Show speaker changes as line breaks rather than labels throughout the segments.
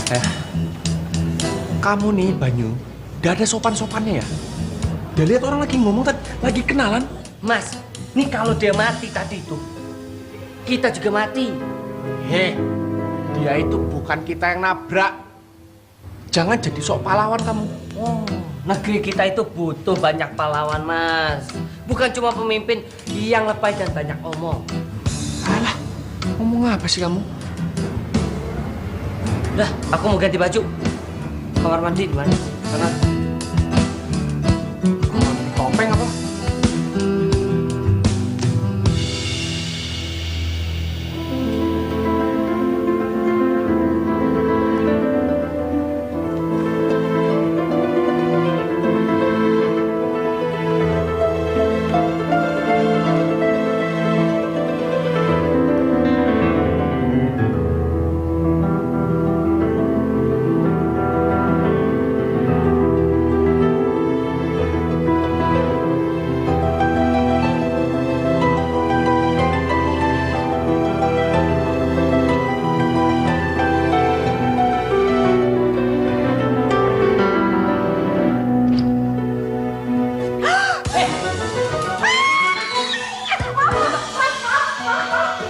Eh, kamu nih Banyu, udah ada sopan-sopannya ya? Udah lihat orang lagi ngomong tadi, lagi kenalan.
Mas, nih kalau dia mati tadi itu, kita juga mati.
Dia itu bukan kita yang nabrak. Jangan jadi sok pahlawan kamu.
Oh, negeri kita itu butuh banyak pahlawan, Mas. Bukan cuma pemimpin yang lebay dan banyak omong.
Alah, ngomong apa sih kamu?
Udah, aku mau ganti baju. Kamar mandi di mana? Sana.
Topeng apa?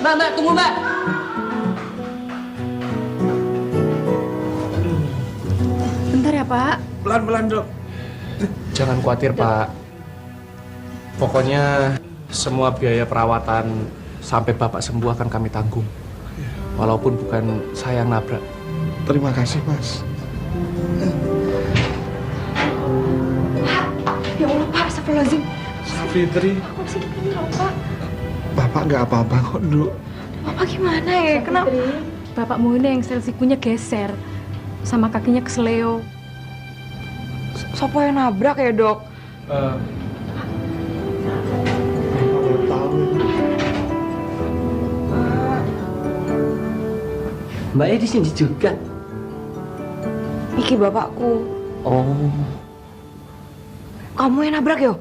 Mbak, tunggu Mbak.
Bentar ya Pak.
Pelan-pelan dok. Jangan khawatir Pak. Pokoknya semua biaya perawatan sampai Bapak sembuh akan kami tanggung. Walaupun bukan saya yang nabrak.
Terima kasih, Mas.
Pak, ya Allah Pak, astagfirullahaladzim.
Safitri,
Aku masih begini loh Pak.
Bapak nggak apa-apa kok, Duk.
Bapak gimana ya? Kenapa? Bapakmu ini yang sel sikunya geser. Sama kakinya kesleo. Sopo yang nabrak ya dok?
Mbaknya di sini juga.
Iki bapakku.
Oh,
Kamu yang nabrak yo?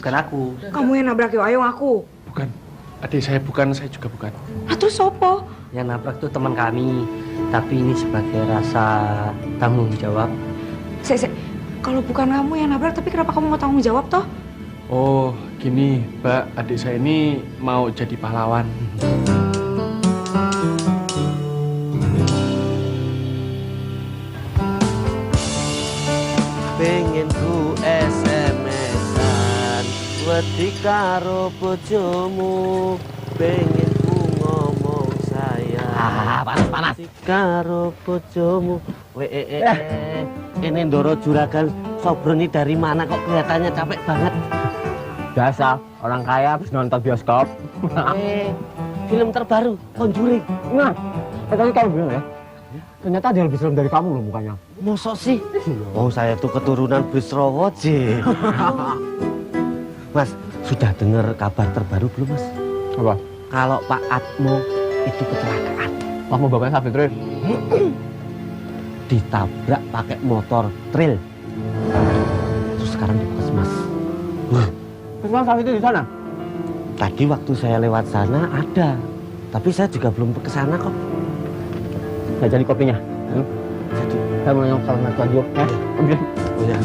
bukan aku.
Kamu yang nabrak yo? Ayo ngaku.
Bukan. Adik saya bukan, saya juga bukan.
Nah terus sopo?
Yang nabrak tuh teman kami. Tapi ini sebagai rasa tanggung jawab.
Kalau bukan kamu yang nabrak, tapi kenapa kamu mau tanggung jawab toh?
Oh, gini, Mbak. Adik saya ini mau jadi pahlawan.
Pengen ku SMS-an wedi karo bojomu, pengen ku ngomong sayang
Panas.
karo bojomu. Ini Ndoro Juragan Sobroni dari mana kok kelihatannya capek banget?
Biasa, orang kaya habis nonton bioskop.
Film terbaru Conjuring.
Nah, tadi kamu bilang ya, ternyata dia lebih serem dari kamu loh mukanya.
Mosok sih? Oh, saya tuh keturunan Busrowo, Ji. Mas, sudah dengar kabar terbaru belum, Mas?
Apa?
Kalau Pak Atmo itu kecelakaan.
Kamu bapaknya Safitri?
Ditabrak pakai motor trail. Terus sekarang di puskesmas.
Terus Bang Safitri di sana?
Tadi waktu saya lewat sana ada. Tapi saya juga belum ke sana kok.
Saya jadi kopinya. Saya mau nyok sama Mas Wajib. Ambil.
Oh ya.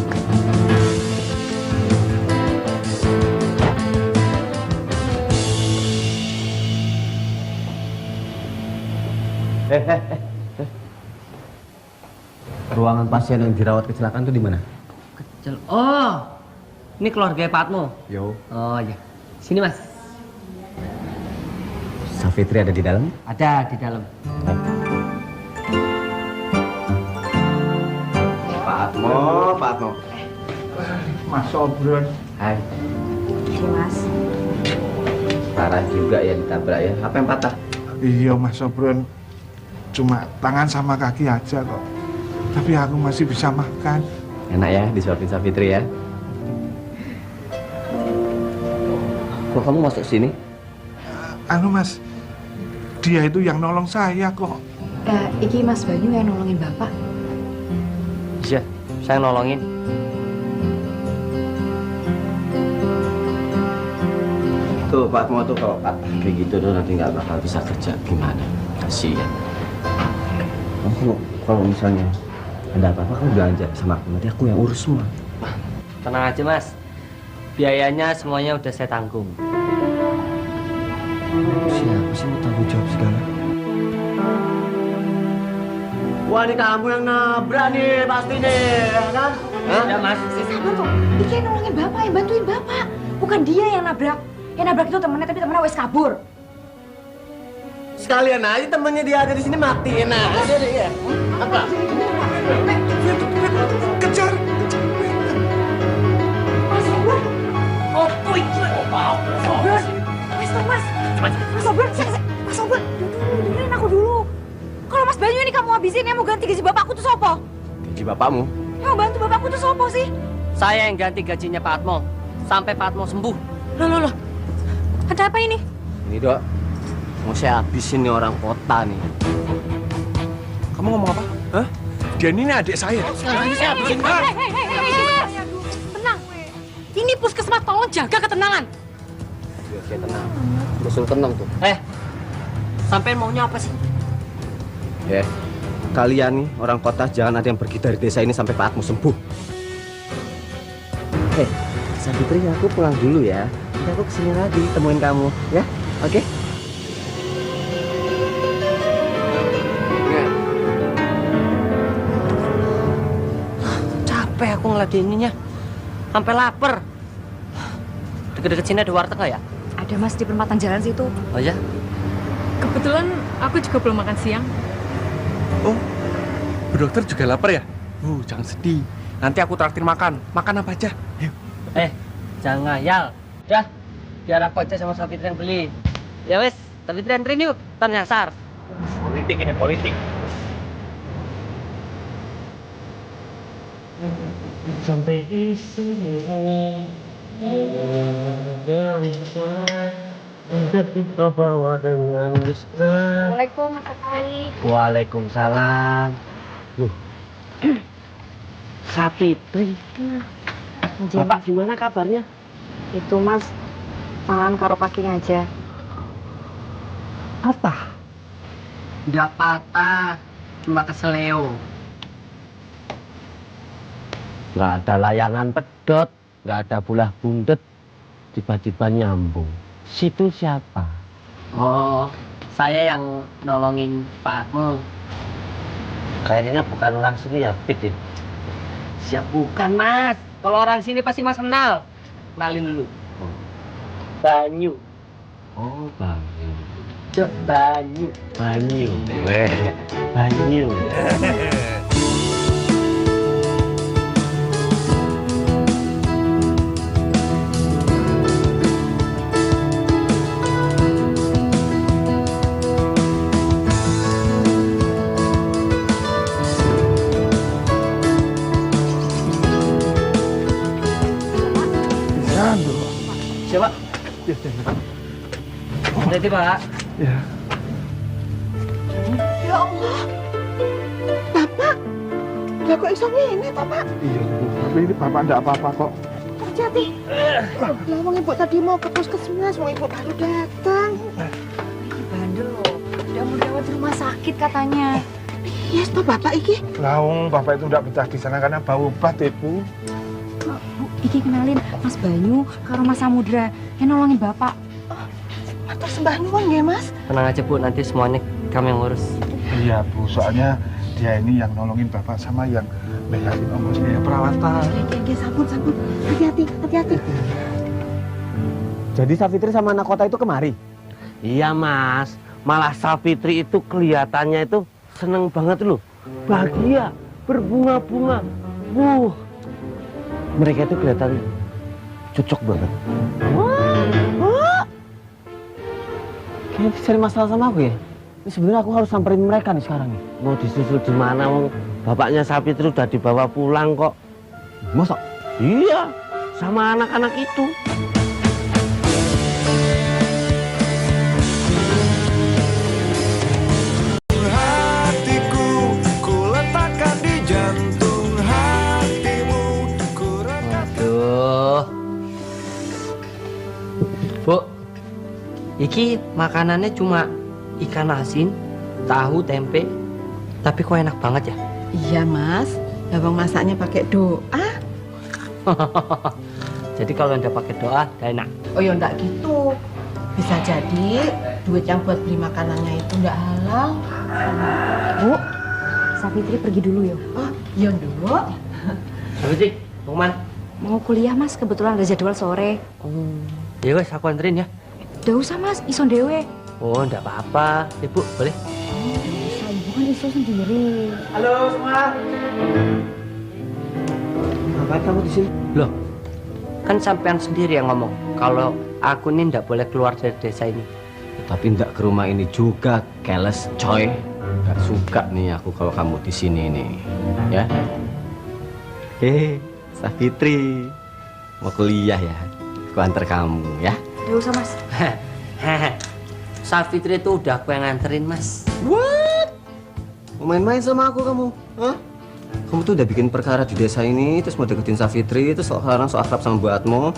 Ruangan pasien yang dirawat kecelakaan itu di mana?
Kecil. Oh, ini keluarga Patmo.
Yo.
Oh ya, sini Mas.
Safitri ada di dalam?
Ada di dalam.
Pak Atmo.
Mas Sobron.
Hai.
Iya mas.
Parah juga ya ditabrak ya. Apa yang patah?
Iya, Mas Sobron. Cuma tangan sama kaki aja kok. Tapi aku masih bisa makan.
Enak ya disuapin Safitri ya. Kok kamu masuk sini?
Anu Mas, dia itu yang nolong saya kok.
Iki Mas Banyu yang nolongin bapak.
Iya, saya nolongin.
Tuh Pak Atmo tuh kalau patah kayak gitu tuh nanti nggak bakal bisa kerja gimana? Kasihan. Kalau misalnya ada apa-apa kamu bilang aja sama aku, nanti aku yang urus semua.
Tenang aja mas, biayanya semuanya udah saya tanggung.
Siapa sih mau tanggung jawab segala?
Wah, ini kamu yang nabrak nih pasti nih, ya kan?
Ya mas,
Sabar kok. Iki yang nolongin bapak, yang bantuin bapak. Bukan dia yang nabrak. Yang nabrak itu temennya, tapi temennya wes kabur.
Sekalian aja temennya dia ada di sini matiin aja deh ya. Apa?
Kejar.
Mas Sobron.
oh itu.
Sobron. Mas Thomas. Mas Sobron. Mas Sobron. Dengerin aku dulu. Kalau Mas Banyu ini kamu habisin, yang mau ganti gaji bapakku tuh sopo?
Gaji bapakmu?
Yang mau bantu bapakku tuh sopo sih?
Saya yang ganti gajinya Pak Atmo sampai Pak Atmo sembuh.
Loh. Ada apa ini?
Ini dok, mau saya habisin nih orang kota nih.
Kamu ngomong apa? Hah? Dia ini adik saya.
Tenang. Ini puskesmas, tolong jaga ketenangan.
Biar saya tenang. Usul tenang tuh.
Sampai maunya apa sih?
Kalian nih orang kota jangan ada yang pergi dari desa ini sampai Pak Atmo sembuh. Sabitri, aku pulang dulu ya. Nanti aku kesini lagi temuin kamu, ya? Oke?
Capek aku ngeladeninnya. Sampai lapar. Deket-deket sini ada warteg nggak ya?
Ada Mas di perempatan jalan situ.
Oh ya?
Kebetulan aku juga belum makan siang.
Oh, Bu Dokter juga lapar ya? Jangan sedih. Nanti aku traktir makan. Makan apa aja? Yuk.
Jangan ngayal. Dah, biar aku aja sama Sabitri yang beli. Ya wes, Sabitri anterin yuk. Ntar nyasar.
Politik ini, politik.
Sampai di sini untuk dibawa dengan mesra.
Assalamualaikum, Mas Akali.
Waalaikumsalam. Loh. Sapitri. Bapak gimana kabarnya?
Itu Mas, tangan karo kaki aja.
Apa?
Nggak patah, cuma keseleo.
Nggak ada layangan pedot, nggak ada bulah bundet, tiba-tiba nyambung. Situ siapa?
Oh, saya yang nolongin Pak Atmo.
Kayaknya bukan orang sini ya, Pit.
Siap bukan mas. Kalau orang sini pasti mas kenal. Kenalin dulu. Banyu.
Oh, Banyu.
Cok, Banyu.
Banyu. Banyu.
Siapa? Hati-hati Pak.
Ya.
Ya Allah. Bapak. Lah kok iso ngene, Bapak?
Iya, Bu. Tapi ini Bapak enggak apa-apa kok.
Hati-hati. Lah wong ibu tadi mau ke puskesmas, wong ibu baru datang. Bandel loh. Udah mau dirawat di rumah sakit katanya. Yes, toh Bapak iki.
Lawung Bapak itu enggak betah di sana karena bau obat, Ibu.
Bu, iki kenalin Mas Banyu karo Mas Samudra yang nolongin Bapak. Matur sembah nuwun nggih, Mas.
Tenang aja Bu, nanti semuanya kami yang ngurus.
Iya, Bu. Soalnya dia ini yang nolongin Bapak sama yang bayarin ongkosnya perawatan.
Oke, sampun. Hati-hati.
Jadi Savitri sama anak kota itu kemari?
Iya, Mas. Malah Sapitri itu kelihatannya itu seneng banget loh. Bahagia, berbunga-bunga.
Mereka itu kelihatan cocok banget. Kayaknya cari masalah sama aku ya. Ini sebenarnya aku harus samperin mereka nih sekarang nih.
Mau disusul di mana, wong? Bapaknya Sapitri udah dibawa pulang kok.
Masa?
Iya, sama anak-anak itu.
Hatiku ku letakkan di jantung hatimu.
Aduh. Bu, iki makanannya cuma ikan asin, tahu, tempe, Tapi kok enak banget ya?
Iya mas, abang masaknya pakai doa.
Jadi kalau udah pakai doa, udah enak.
Oh ya enggak gitu. Bisa jadi duit yang buat beli makanannya itu enggak halal.
Bu, Safitri pergi dulu ya.
Oh, iya dulu.
Apa sih? Mau kemana?
Mau kuliah mas, kebetulan ada jadwal sore.
Ya wes, aku anterin ya.
Udah usah mas, ison dewe.
Oh, enggak apa-apa. Ibu, boleh?
Bisa, ibu kan iso sendiri.
Halo semua.
Ngapain kamu di sini?
Loh, kan sampean sendiri yang ngomong kalau aku nih ndak boleh keluar dari desa ini.
Tapi ndak ke rumah ini juga, keles coy. Gak suka nih aku kalau kamu di sini nih, ya. Safitri, mau kuliah ya? Aku antar kamu ya.
Udah usah mas.
Safitri itu udah aku yang nganterin, Mas.
What? Mau main-main sama aku kamu? Hah? Kamu tuh udah bikin perkara di desa ini, terus mau deketin Safitri, terus sekarang so akrab sama Bu Atmo.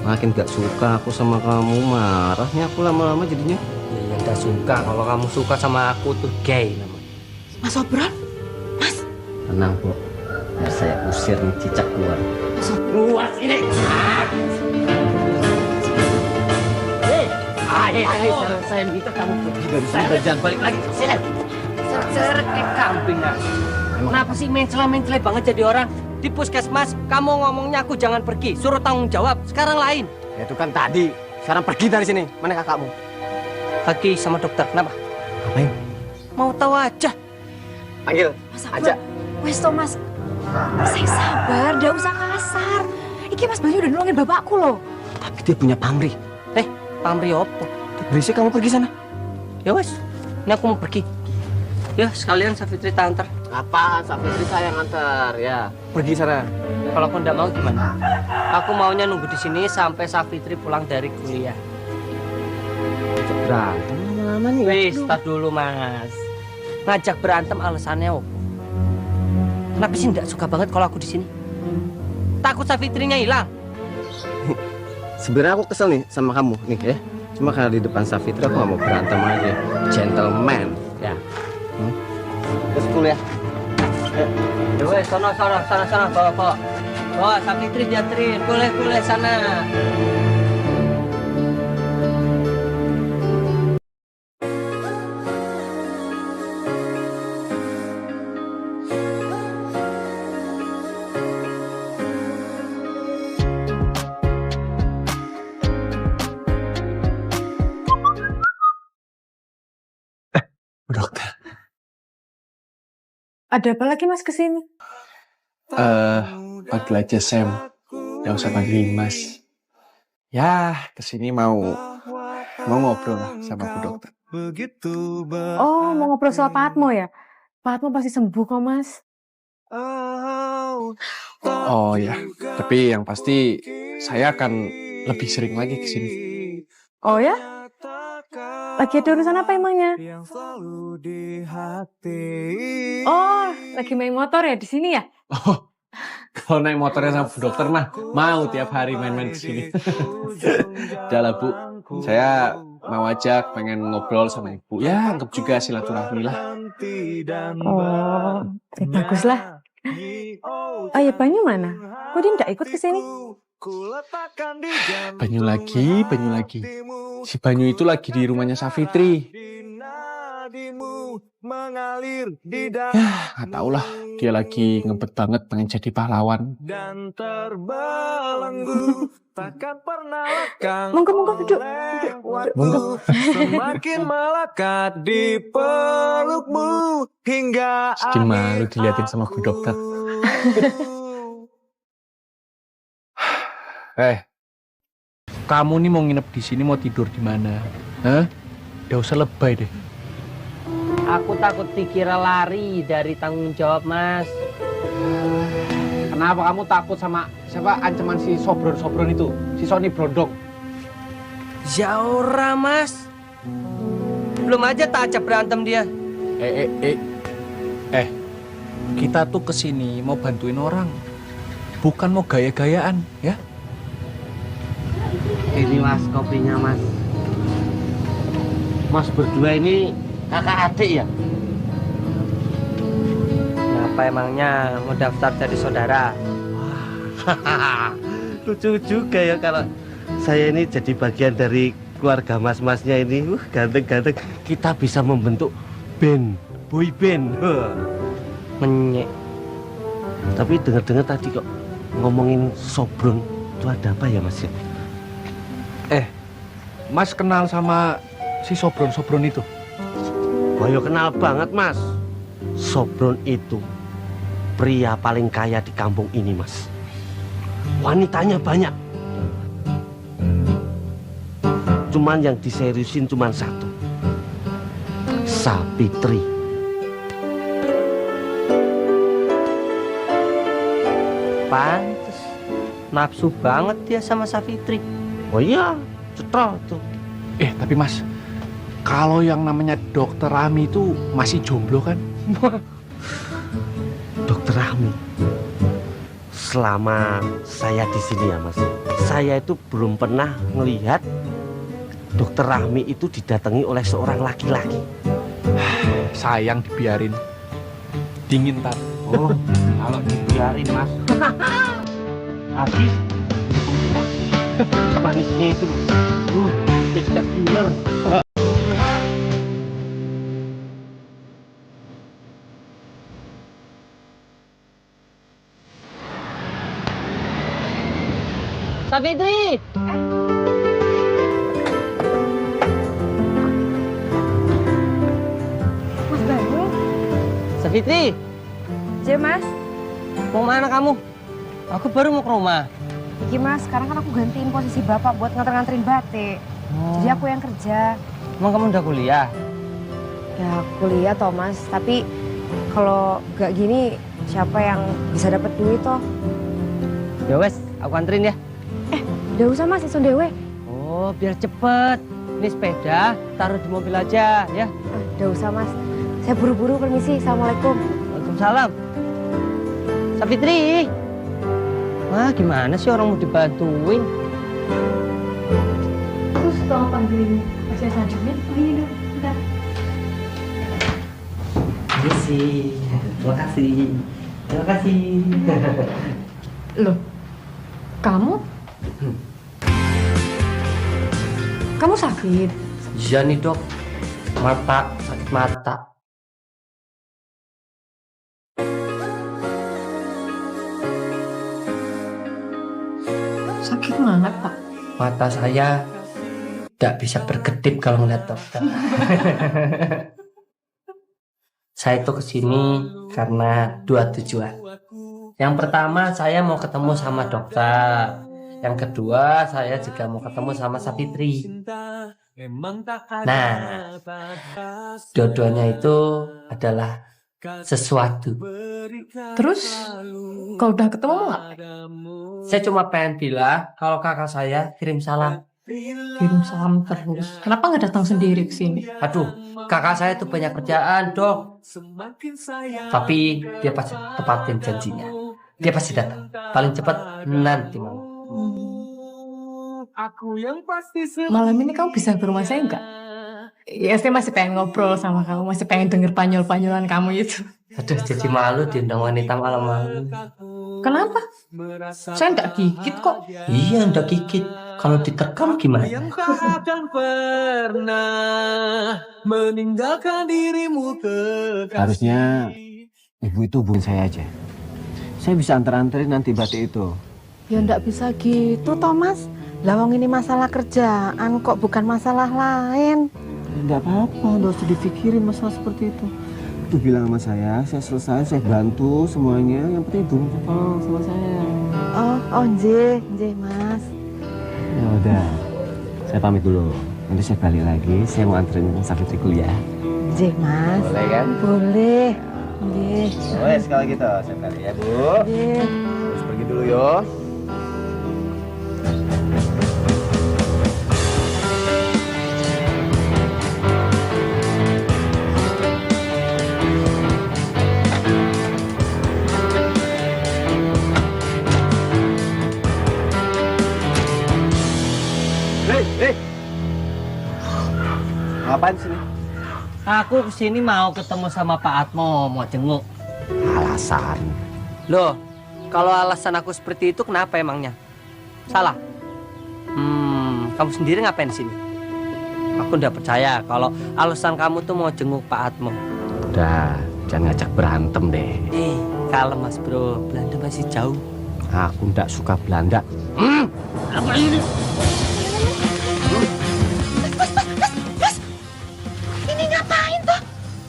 Makin gak suka aku sama kamu, marahnya aku lama-lama jadinya.
Ya nggak suka, kalau kamu suka sama aku tuh gay namanya.
Mas Obron? Mas?
Tenang, Bu. Biar saya usir nih cicak keluar.
Luas ini.
Saya minta kamu pergi dari sini.
Saya jangan balik lagi. Sini. Seret kayak kambing ya. Kenapa sih mencela-mencela banget jadi orang? Di puskesmas, kamu ngomongnya aku jangan pergi. Suruh tanggung jawab. Sekarang lain.
Ya itu kan tadi. Sekarang pergi dari sini. Mana kakakmu?
Pergi sama dokter. Kenapa?
Ngapain?
Mau tahu aja.
Panggil.
Mas
Aja.
Wes toh mas. Saya sabar, udah usah kasar. Iki Mas Banyu udah nolongin bapakku loh.
Tapi dia punya pamrih.
Pamri opo?
Berisik kamu pergi sana.
Ya wes, ini aku mau pergi. Ya sekalian Safitri tak antar.
Apaan? Safitri saya ngantar. Ya. Pergi sana.
Kalau aku nggak mau gimana? Aku maunya nunggu di sini sampai Safitri pulang dari kuliah.
Berantem lama-lama nih.
Wis, tar dulu Mas. Ngajak berantem alasannya opo? Kenapa sih nggak suka banget kalau aku di sini? Takut Safitrinya hilang.
Sebenarnya aku kesel nih sama kamu nih ya. Cuma karena di depan Safitri aku gak mau berantem aja. Gentleman. Ya. Terus kuliah.
Ya wes, sana bawa. Bawa Safitri dianterin. Boleh sana.
Bu dokter.
Ada apa lagi mas kesini?
Panggil aja Sam. Gak usah panggil Mas. Ya, kesini mau ngobrol lah sama Bu dokter.
Oh, mau ngobrol soal Pak Atmo ya? Pak Atmo pasti sembuh kok mas.
Oh ya, tapi yang pasti saya akan lebih sering lagi kesini.
Oh ya? Lagi ada urusan apa emangnya? Oh, lagi main motor ya di sini ya?
Oh, kalau naik motornya sama Bu dokter mah mau tiap hari main-main kesini. Udah lah Bu, saya mau ajak pengen ngobrol sama Ibu. Ya, anggap juga silaturahmi lah.
Oh, bagus lah. Oh ya, Banyu mana? Kok dia nggak ikut ke sini?
Banyu lagi. Si Banyu itu lagi di rumahnya Safitri. Ya, nggak tahu lah. Dia lagi ngebet banget pengen jadi pahlawan.
Monggo duduk.
Monggo.
Semakin melekat di pelukmu hingga
Sedih malu diliatin sama Bu dokter. Kamu nih mau nginep di sini, mau tidur di mana? Hah? Udah usah lebay deh.
Aku takut dikira lari dari tanggung jawab, Mas.
Kenapa kamu takut sama siapa ancaman si Sobron itu? Si Sony Brondong.
Jaura, Mas. Belum aja tak ajak berantem dia.
Kita tuh kesini mau bantuin orang, bukan mau gaya-gayaan, ya?
Ini mas kopinya mas. Mas berdua ini kakak adik ya?
Apa emangnya mau daftar jadi saudara?
Lucu juga ya kalau saya ini jadi bagian dari keluarga mas-masnya ini. Ganteng-ganteng. Kita bisa membentuk band, boy band.
Menyek.
Tapi dengar-dengar tadi kok ngomongin Sobron. Itu ada apa ya mas?
Mas kenal sama si Sobron itu?
Wah, ya kenal banget mas. Sobron itu pria paling kaya di kampung ini mas. Wanitanya banyak. Cuman yang diseriusin cuman satu. Sapitri.
Pantes. Nafsu banget dia sama Safitri.
Oh iya, cetro tuh.
Tapi mas, kalau yang namanya Dokter Rami itu masih jomblo kan?
Dokter Rahmi. Selama saya di sini ya mas, saya itu belum pernah melihat Dokter Rahmi itu didatangi oleh seorang laki-laki.
Sayang dibiarin. Dingin tar.
Oh, kalau dibiarin mas. Habis. Manisnya itu. Tidak benar.
Safitri.
Mas Bandung.
Safitri,
J mas.
mau mana kamu? Aku baru mau ke rumah.
Iki mas, sekarang kan aku gantiin posisi bapak buat nganter-nganterin batik. Jadi aku yang kerja.
Emang kamu udah kuliah?
Ya kuliah toh mas, tapi kalau gak gini siapa yang bisa dapat duit toh?
Ya wes, aku anterin ya.
Udah usah mas, iso dewe.
Oh, biar cepet. Ini sepeda, taruh di mobil aja ya.
Udah usah mas. Saya buru-buru permisi. Assalamualaikum.
Waalaikumsalam. Safitri. Wah, gimana sih orang mau dibantuin?
Terus tolong panggilin Mas Sanjumin. Oh iya dong, bentar.
Iya sih. Terima kasih. Terima kasih.
Loh, kamu sakit?
Iya nih dok. Mata, sakit mata.
Sakit banget, Pak.
Mata saya tidak bisa berkedip kalau ngeliat dokter. Saya itu kesini karena dua tujuan. Yang pertama, saya mau ketemu sama dokter. Yang kedua, saya juga mau ketemu sama Safitri. Nah, dua-duanya itu adalah sesuatu.
Terus, kalau udah ketemu mau nggak?
Saya cuma pengen bilang kalau kakak saya kirim salam.
Kirim salam terus. Kenapa nggak datang sendiri ke sini?
Aduh, kakak saya itu banyak kerjaan, dok. Tapi dia pasti tepatin janjinya. Dia pasti datang. Paling cepat nanti malam.
Malam ini kamu bisa ke rumah saya nggak? Ya, saya masih pengen ngobrol sama kamu, masih pengen denger panyol-panyolan kamu itu.
Aduh, jadi malu diundang wanita malam-malam.
Kenapa? Saya nggak gigit kok.
Iya, ndak gigit. Kalau diterkam gimana?
Harusnya ibu itu hubungin saya aja. Saya bisa anter-anterin nanti batik itu.
Ya ndak bisa gitu Thomas. Lawang ini masalah kerjaan kok, bukan masalah lain.
Enggak apa-apa, enggak usah dipikirin masalah seperti itu. Itu bilang sama saya selesai, saya bantu semuanya. Yang penting ibu tolong sama saya.
Oh, nje mas.
Ya udah, saya pamit dulu. Nanti saya balik lagi, saya mau anterin Safitri kuliah.
Nje mas.
Boleh kan?
Boleh. Nje.
Wes kalau gitu, saya balik ya Bu.
Nje.
Terus pergi dulu yo.
Ngapain sini? Aku kesini mau ketemu sama Pak Atmo, mau jenguk.
alasan.
Loh, kalau alasan aku seperti itu kenapa emangnya? Salah? Kamu sendiri ngapain di sini? Aku ndak percaya kalau alasan kamu tuh mau jenguk Pak Atmo.
Udah, jangan ngajak berantem deh.
Kalem Mas Bro, Belanda masih jauh.
Aku ndak suka Belanda.
Apa ini?
Mas, ini ngapain toh?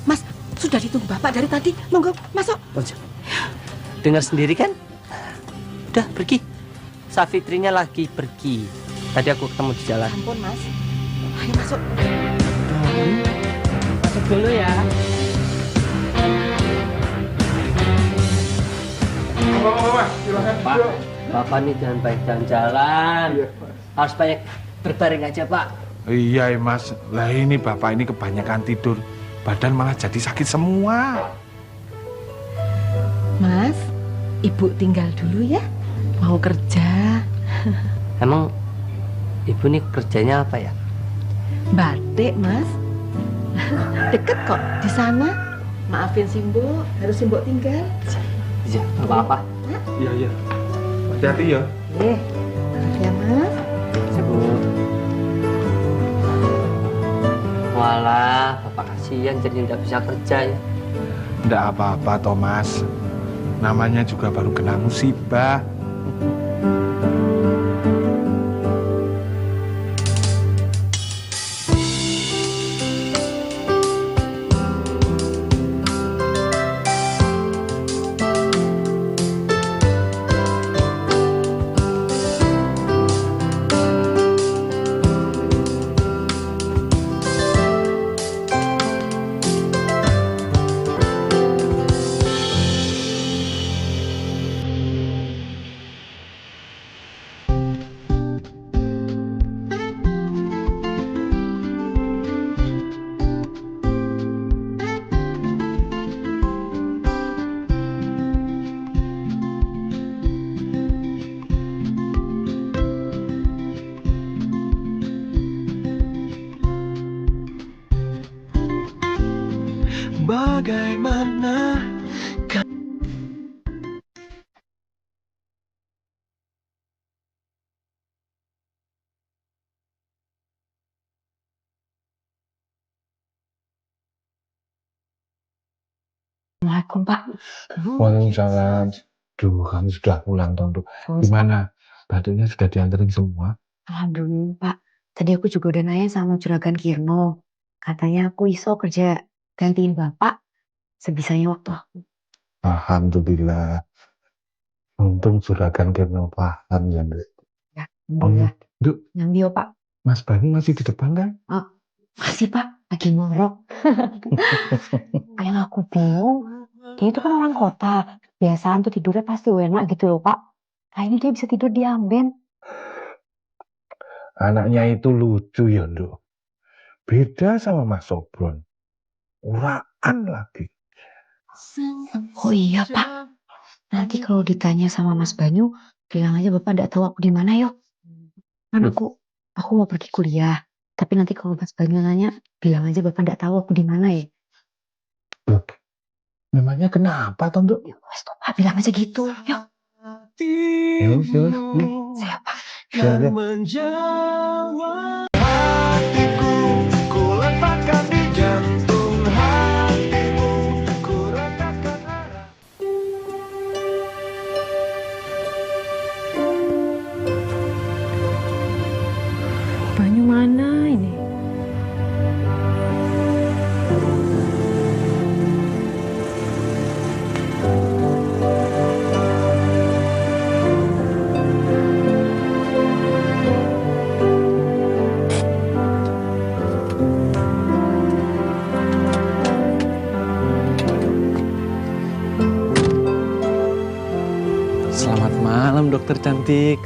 Mas, sudah ditunggu Bapak dari tadi. Monggo, masuk.
Dengar sendiri kan? Udah pergi. Safitrinya lagi pergi. Tadi aku ketemu di jalan.
Ampun Mas. Ayo masuk.
Masuk dulu ya. Pak, Bapak nih jangan banyak jalan-jalan. Harus banyak berbaring aja Pak.
Iya Mas, lah ini Bapak ini kebanyakan tidur. Badan malah jadi sakit semua.
Mas, Ibu tinggal dulu ya. Mau kerja.
Emang Ibu nih kerjanya apa ya?
Batik, Mas. Deket kok di sana. Maafin Simbo, harus Simbo tinggal.
Iya, nggak apa-apa.
Iya. Hati-hati ya.
Ya, Mas.
Sebut. Walah, Bapak kasihan jadi nggak bisa kerja ya.
Nggak apa-apa, Thomas. Namanya juga baru kena musibah.
Bagaimana
Assalamualaikum, Pak.
Waalaikumsalam. Duh, kamu sudah pulang, Tondu. Gimana? Badannya sudah dianterin semua?
Alhamdulillah, Pak. Tadi aku juga udah nanya sama Juragan Kirno. Katanya aku iso kerja gantiin Bapak sebisanya waktu aku.
Alhamdulillah. Untung Juragan Kirno paham ya, Nduk.
Ya, alhamdulillah.
Nduk,
Nyambi yo, Pak.
Mas Bani masih di depan kan?
Masih, Pak. Lagi ngorok. Yang aku bingung, dia itu kan orang kota. Biasaan tuh tidurnya pasti enak gitu loh, Pak. Kayaknya dia bisa tidur di amben.
Anaknya itu lucu ya, Nduk. Beda sama Mas Sobron. Uraan lagi.
Oh iya, Pak. Nanti kalau ditanya sama Mas Banyu, bilang aja Bapak nggak tahu aku di mana yuk. Kan aku mau pergi kuliah. Tapi nanti kalau Mas Banyu nanya, bilang aja Bapak nggak tahu aku di mana ya.
Memangnya kenapa, Tondu?
Ya, wes, Pak, bilang aja gitu. Yuk. Siapa?
kan menjawab hatiku, ku letakkan di jantung hatimu, ku ratakan arah.
Banyu mana ini?
Selamat malam, dokter cantik.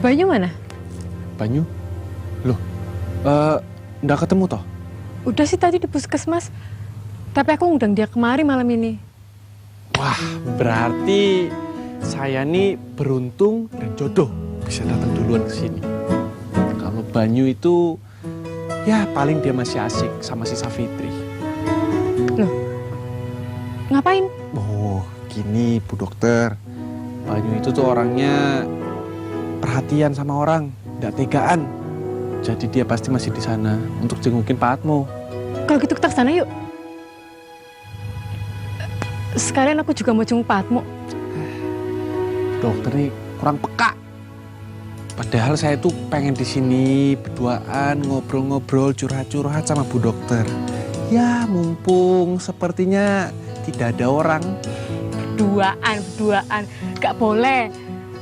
Banyu mana?
Banyu? Loh, nggak ketemu toh?
Udah sih tadi di puskesmas. Tapi aku ngundang dia kemari malam ini.
Wah, berarti saya nih beruntung dan jodoh bisa datang duluan ke sini. Kalau Banyu itu, ya paling dia masih asik sama si Safitri.
Loh, Ngapain?
Oh, gini Bu Dokter. Banyu itu tuh orangnya perhatian sama orang, nggak tegaan. Jadi dia pasti masih di sana untuk jengukin Pak Atmo.
Kalau gitu kita kesana yuk. Sekalian aku juga mau jenguk Pak Atmo.
Dokter nih kurang peka. Padahal saya tuh pengen di sini berduaan, ngobrol-ngobrol, curhat-curhat sama Bu Dokter. Ya, mumpung sepertinya tidak ada orang.
Berduaan. Gak boleh.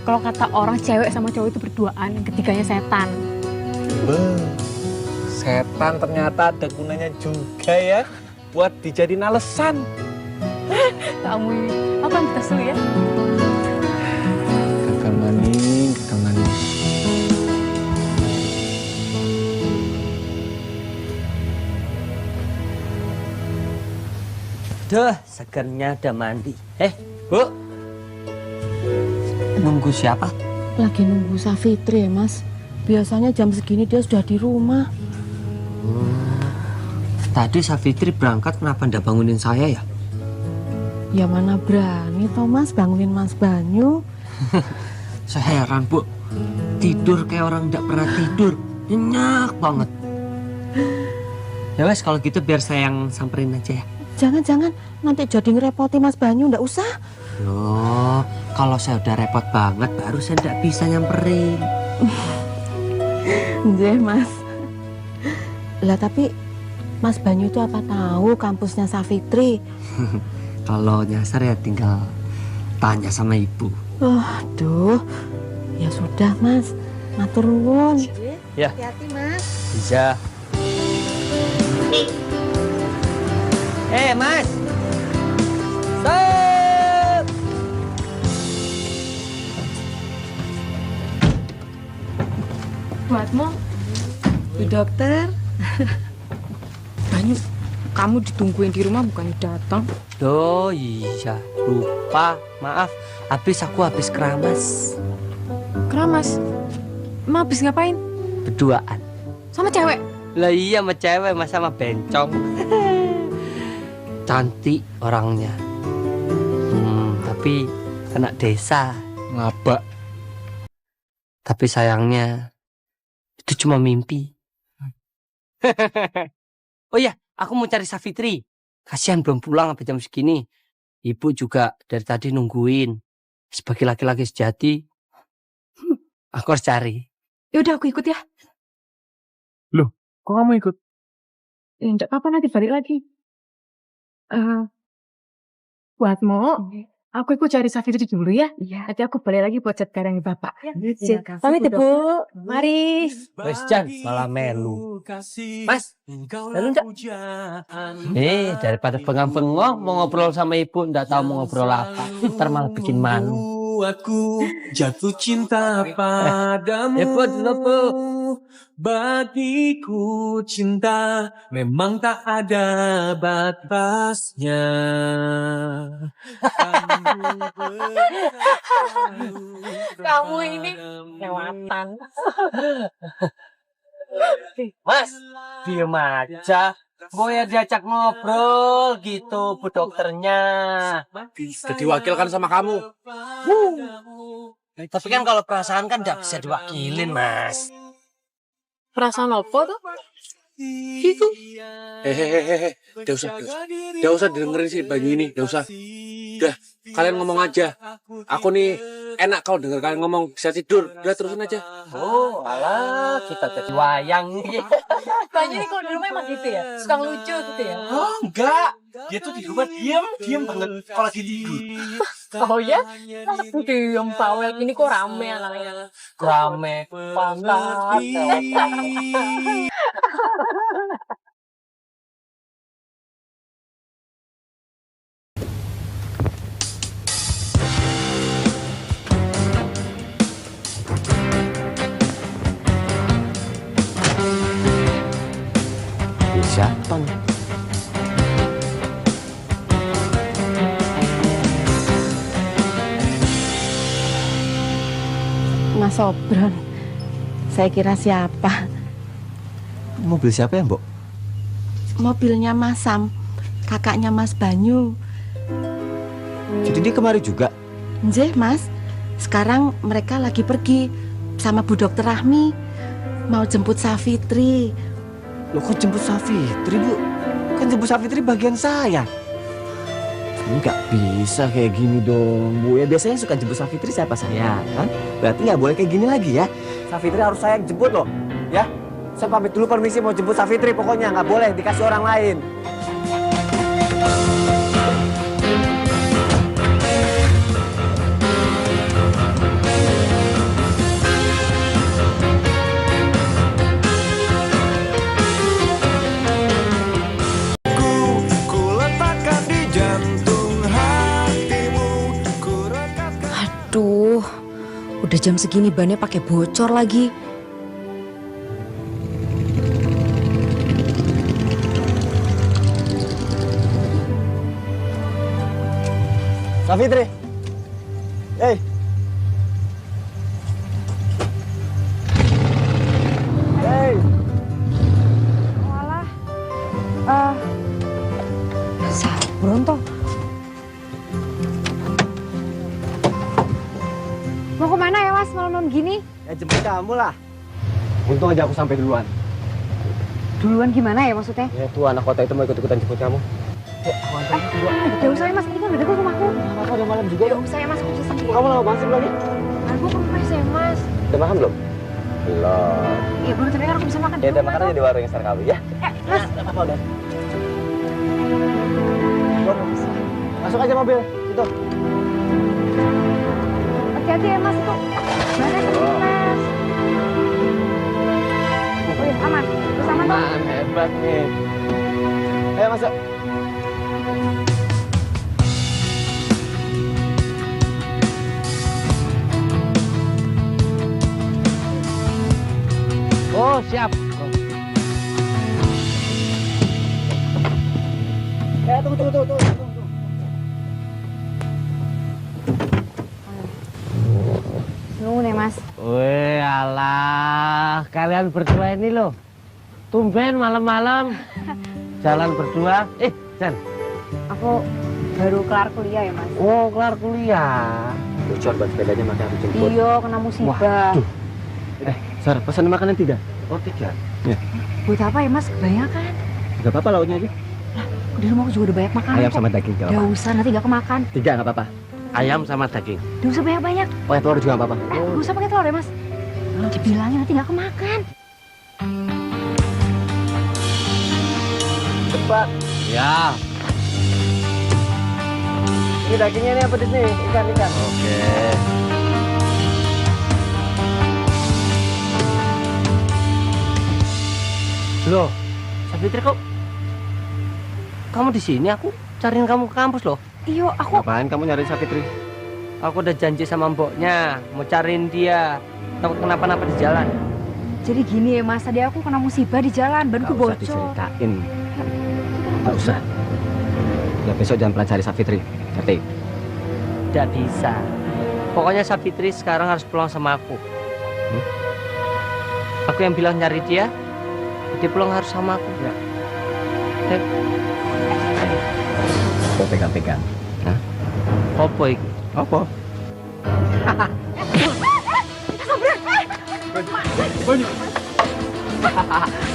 Kalau kata orang cewek sama cowok itu berduaan, ketiganya setan.
Setan ternyata ada gunanya juga ya buat dijadiin alasan.
Kamu ini, aku ambil tas dulu ya.
Gagal maning.
Duh, segernya udah mandi. Bu. Nunggu siapa?
Lagi nunggu Safitri ya, Mas. Biasanya jam segini dia sudah di rumah.
Tadi Safitri berangkat, kenapa ndak bangunin saya ya?
Ya mana berani Thomas bangunin Mas Banyu.
Saya heran, Bu. Tidur kayak orang ndak pernah tidur. Nyenyak banget. Ya wes, kalau gitu biar saya yang samperin aja ya.
Jangan, nanti jadi ngerepoti Mas Banyu, ndak usah.
Loh, kalau saya udah repot banget, baru saya ndak bisa nyamperin.
Nggih, Mas. Lah tapi Mas Banyu itu apa tahu kampusnya Safitri?
Kalau nyasar ya tinggal tanya sama ibu.
Aduh, ya sudah Mas, matur nuwun.
Ya.
Hati-hati Mas.
Bisa. Mas. Stop.
Buatmu, Bu Dokter. Banyu, kamu ditungguin di rumah bukan datang.
Oh iya, lupa. Maaf, aku habis keramas.
Keramas? Emang habis ngapain?
Berduaan.
Sama cewek?
Lah iya, sama cewek, mas, sama bencong. Cantik orangnya. Tapi anak desa.
Ngabak.
Tapi sayangnya itu cuma mimpi. Oh iya, aku mau cari Safitri. Kasihan belum pulang sampai jam segini. Ibu juga dari tadi nungguin. Sebagai laki-laki sejati, aku harus cari.
Yaudah aku ikut ya.
Loh, kok kamu ikut?
Ya enggak apa-apa, nanti balik lagi. Buatmu, aku ikut cari Safitri dulu ya. Iya. Nanti aku balik lagi buat cat garang Bapak.
Iya,
Pamit ya, Bu. Mari.
Wes Jan, malah melu. Mas, melu enggak? Daripada bengong-bengong mau ngobrol sama ibu, enggak tahu mau ngobrol apa. Ntar malah bikin malu.
Aku jatuh cinta padamu.
Bu, dulu Bu.
Bagiku cinta memang tak ada batasnya.
Kamu ini lewatan.
Mas, diem aja. Gue ya diajak ngobrol gitu, Bu Dokternya.
Sudah diwakilkan sama kamu.
Tapi kan kalau perasaan kan nggak bisa diwakilin, Mas.
Perasaan apa tuh? Gitu.
Hehehe, udah usah dengerin si Banyu ini, udah usah. Udah, kalian ngomong aja. Aku nih enak kalau denger kalian ngomong, bisa tidur. Udah terusin aja.
Oh, alah, kita jadi wayang.
Banyu ini kalau di rumah emang gitu ya? Suka lucu gitu ya?
Oh, enggak. Dia tuh di rumah diem banget kalau lagi tidur.
Oh ya? Aku diem bawel, ini kok rame anaknya.
Rame, panas. Siapa nih?
Mas Sobron. Saya kira siapa?
Mobil siapa ya, Mbok?
Mobilnya Mas Sam, kakaknya Mas Banyu.
Jadi dia kemari juga?
Nggih, Mas. Sekarang mereka lagi pergi sama Bu Dokter Rahmi. Mau jemput Safitri.
Loh kok jemput Safitri, Bu? Kan jemput Safitri bagian saya. Nggak bisa kayak gini dong, Bu. Ya biasanya suka jemput Safitri siapa saya, kan? Berarti nggak boleh kayak gini lagi ya. Safitri harus saya yang jemput loh, ya. Saya pamit dulu permisi mau jemput Safitri, pokoknya nggak boleh dikasih orang lain.
Aduh, udah jam segini bannya pakai bocor lagi.
Safitri, hey. Hey.
Walah, sabron toh. Mau kemana ya Mas, malam-malam gini?
Ya jemput kamu lah. Untung aja aku sampai duluan.
Duluan gimana ya maksudnya?
Ya tuh anak kota itu mau ikut-ikutan jemput kamu. Ya, aku antarin duluan.
Gak usah ya Mas, ini kan udah deket rumahku.
Apa udah malam juga?
Gak usah ya Mas, aku bisa sendiri.
Kamu lama banget sih lagi?
Aku ke rumah saya Mas.
Udah makan belum? Belum.
Iya belum, tapi kan aku bisa makan.
Ya udah makan aja di warung yang Sarkawi ya.
Mas.
Gak apa-apa udah. Masuk aja mobil, situ.
Hati-hati ya Mas, itu banyak kencing Mas. Oh iya, aman. Terus aman toh?
Aman, hebat nih. Ayo masuk.
Oh, siap.
Tunggu.
Nunggu nih Mas.
Weh, alah, kalian berdua ini loh. Tumben malam-malam jalan berdua. Jan.
Aku baru kelar kuliah ya Mas.
Oh, kelar kuliah.
Bocor buat sepedanya makanya aku jemput.
Iya, kena musibah.
Sar, pesan makanan 3. Oh 3. Ya.
Buat apa ya Mas? Kebanyakan.
Gak apa-apa lauknya aja.
Di rumahku juga udah banyak makanan.
Ayam
kok.
sama daging gak
Gak
apa-apa.
usah, nanti gak kemakan.
3 gak apa-apa.
Ayam sama daging.
Gak usah banyak-banyak.
Oh ya telur juga gak apa-apa.
Gak usah pakai telur ya Mas. Dibilangin nanti gak kemakan.
Cepat.
Ya.
Ini dagingnya nih apa di sini? Ikan.
Oke.
Loh, Safitri kok kamu di sini? Aku cariin kamu ke kampus loh.
Iya, aku
Ngapain kamu nyari Safitri?
Aku udah janji sama mboknya mau cariin dia. Takut kenapa-napa di jalan.
jadi gini ya Mas, tadi aku kena musibah di jalan, banku
Gak usah
bocor.
diceritain. Gak usah. Ya besok jangan pernah cari Safitri. Ngerti?
Tidak bisa. Pokoknya Safitri sekarang harus pulang sama aku. Aku yang bilang nyari dia. Dia pulang harus sama aku. Ya.
Kau pegang-pegang. Hah?
Apa itu?
Apa?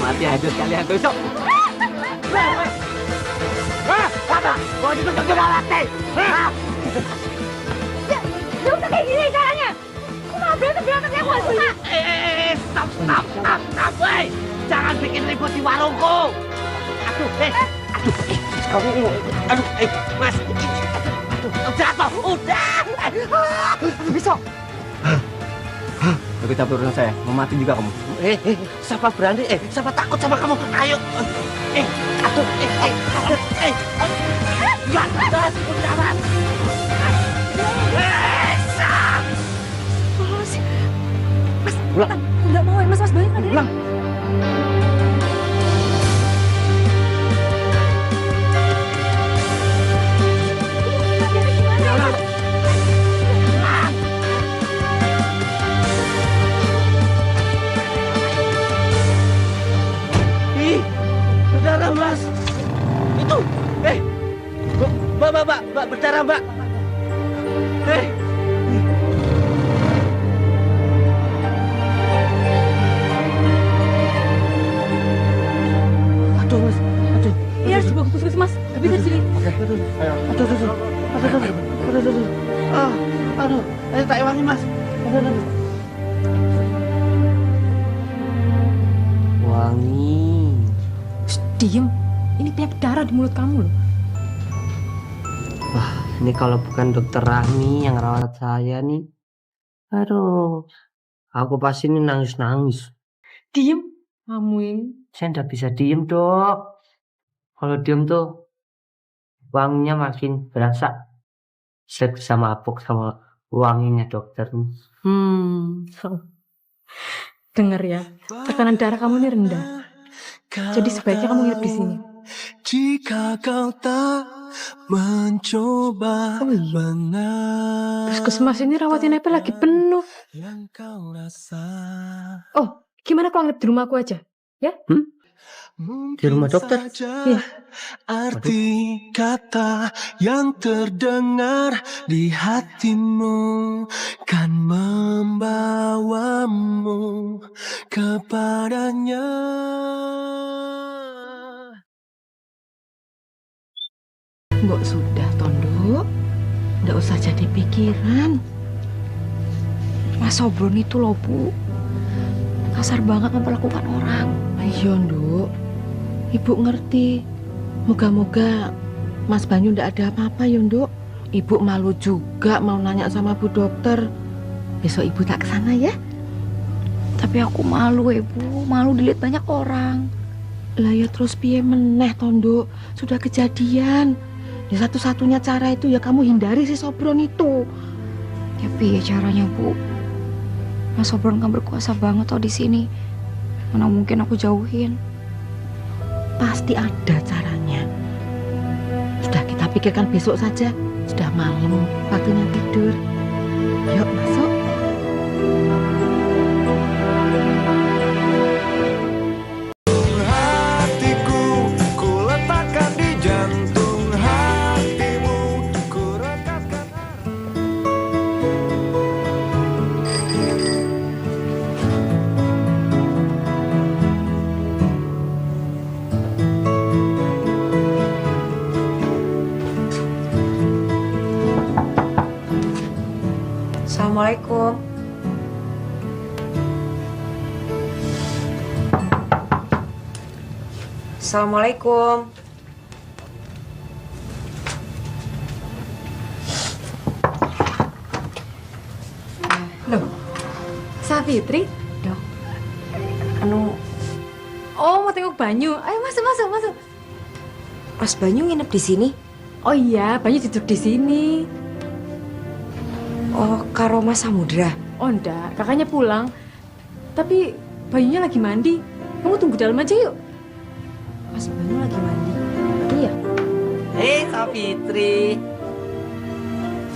Mati aja sekalian besok.
Mau ditutup juga lantai. Gak usah kayak gini caranya. Aku mau berantem ya, aku gak suka.
Stop, weh. Jangan bikin ribut di warungku. Aduh, Mas. Jatuh, udah.
Besok.
Tapi campur urusan saya. Mau mati juga kamu.
Siapa berani? Siapa takut sama kamu? Ayo. Aduh, Mas, udah, Mas.
Mas, nggak mau ya Mas balik lagi.
Pulang.
Berdarah, Mas. Itu, Mbak, berdarah, Mbak.
Aduh, Mas. Aduh.
Iya, harus dibawa ke puskesmas. Tapi dari sini.
Aduh. Aduh. Ayo tak ewangi, Mas. Aduh.
Wangi.
Shh, diem. Ini banyak darah di mulut kamu loh.
Wah, ini kalau bukan dokter Rahmi yang rawat saya nih. Aduh, aku pasti ini nangis-nangis.
Diem. Kamu ini.
Saya nggak bisa diem, Dok. Kalau diem tuh wanginya makin berasa. Saya bisa mabuk sama wanginya dokter.
Dengar ya, tekanan darah kamu ini rendah. Jadi sebaiknya kamu nginep di sini.
Jika kau tak mencoba
Puskesmas ini rawatnya Nepal lagi penuh. Oh, gimana kalau nginep di rumahku aja? Ya?
Di rumah dokter?
Iya.
Arti kata yang terdengar di hatimu kan membawamu kepadanya.
Mbok sudah, Tondo. Nggak usah jadi pikiran.
Mas Sobron itu loh, Bu. Kasar banget memperlakukan orang.
Ayo, Nduk. Ibu ngerti. Moga-moga Mas Banyu ndak ada apa-apa ya, Nduk. Ibu malu juga mau nanya sama Bu Dokter. Besok Ibu tak kesana ya.
Tapi aku malu, Ibu. Malu dilihat banyak orang.
Lah ya terus piye meneh, Tondo? Sudah kejadian. Ya satu-satunya cara itu ya kamu hindari si Sobron itu.
Ya piye caranya, Bu? Mas Sobron kan berkuasa banget di sini. Mana mungkin aku jauhin?
Pasti ada caranya. Sudah kita pikirkan besok saja. Sudah malam, waktunya tidur. Yuk masuk.
Hatiku ku letakkan di jantung hatimu, ku rekatkan.
Assalamualaikum. Assalamualaikum.
Loh, Safitri?
Dok, anu,
Oh, mau tengok Banyu. Ayo masuk, masuk, masuk.
Mas Banyu nginep di sini?
Oh iya, Banyu duduk di sini.
Oh, karo Mas Samudra.
Oh enggak, kakaknya pulang. Tapi Banyunya lagi mandi. Kamu tunggu dalam aja yuk.
Mas Banyu lagi mandi.
Iya.
Safitri.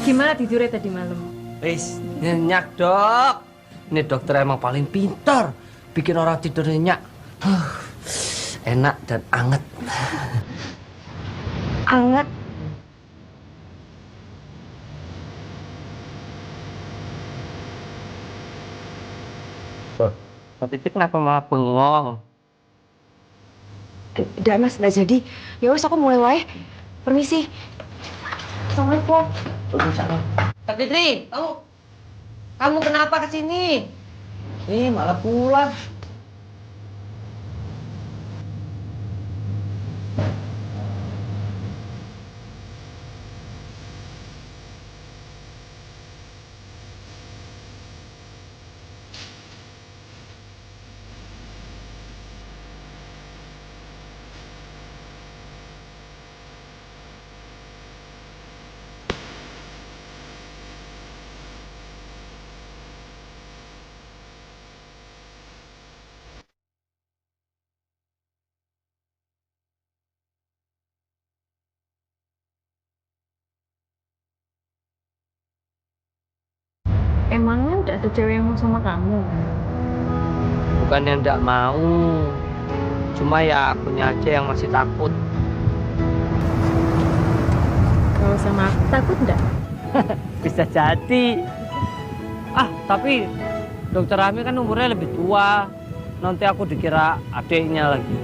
Gimana tidurnya tadi malam?
Wis, nyenyak, Dok. Ini dokter emang paling pintar. Bikin orang tidur nyenyak. Enak dan anget.
Anget.
Tapi itu kenapa malah bengong?
Udah Mas, udah jadi. Ya wes aku mulai wae. Permisi. Assalamualaikum.
Kak Fitri, kamu kenapa kesini? Malah pulang.
Emangnya udah ada cewek yang mau sama kamu?
Bukan yang enggak mau. Cuma ya akunya aja yang masih takut.
Kalau sama aku takut enggak?
Bisa jadi. Tapi dokter Ami kan umurnya lebih tua. Nanti aku dikira adiknya lagi.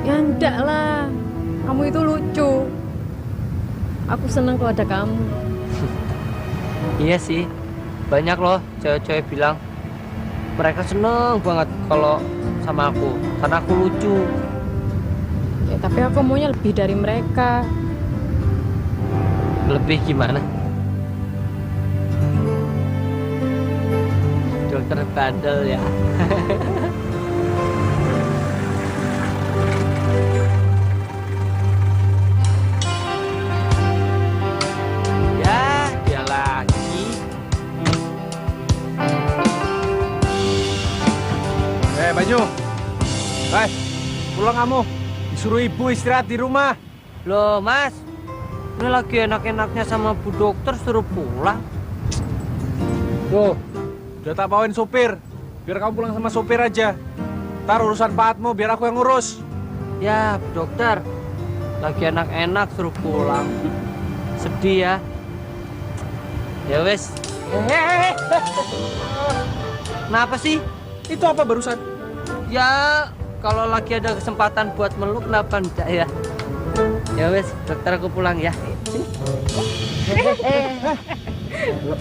Ya enggak lah. Kamu itu lucu. Aku senang kalau ada kamu.
Iya sih. Banyak loh cewek-cewek bilang mereka seneng banget kalau sama aku karena aku lucu.
Ya tapi aku maunya lebih dari mereka.
Lebih gimana? Dokter bandel ya. Ya, dia lagi.
Banyu. Pulang kamu. Disuruh ibu istirahat di rumah.
Loh, Mas. Ini lagi enak-enaknya sama Bu Dokter suruh pulang.
Tuh, udah tak bawain sopir. Biar kamu pulang sama sopir aja. Ntar urusan Pak Atmo biar aku yang ngurus.
Ya, Bu Dokter. Lagi enak-enak suruh pulang. Sedih ya. Ya wes. Kenapa sih?
Itu apa barusan?
Ya, kalau lagi ada kesempatan buat meluk, kenapa enggak ya? Ya wes, dokter aku pulang ya.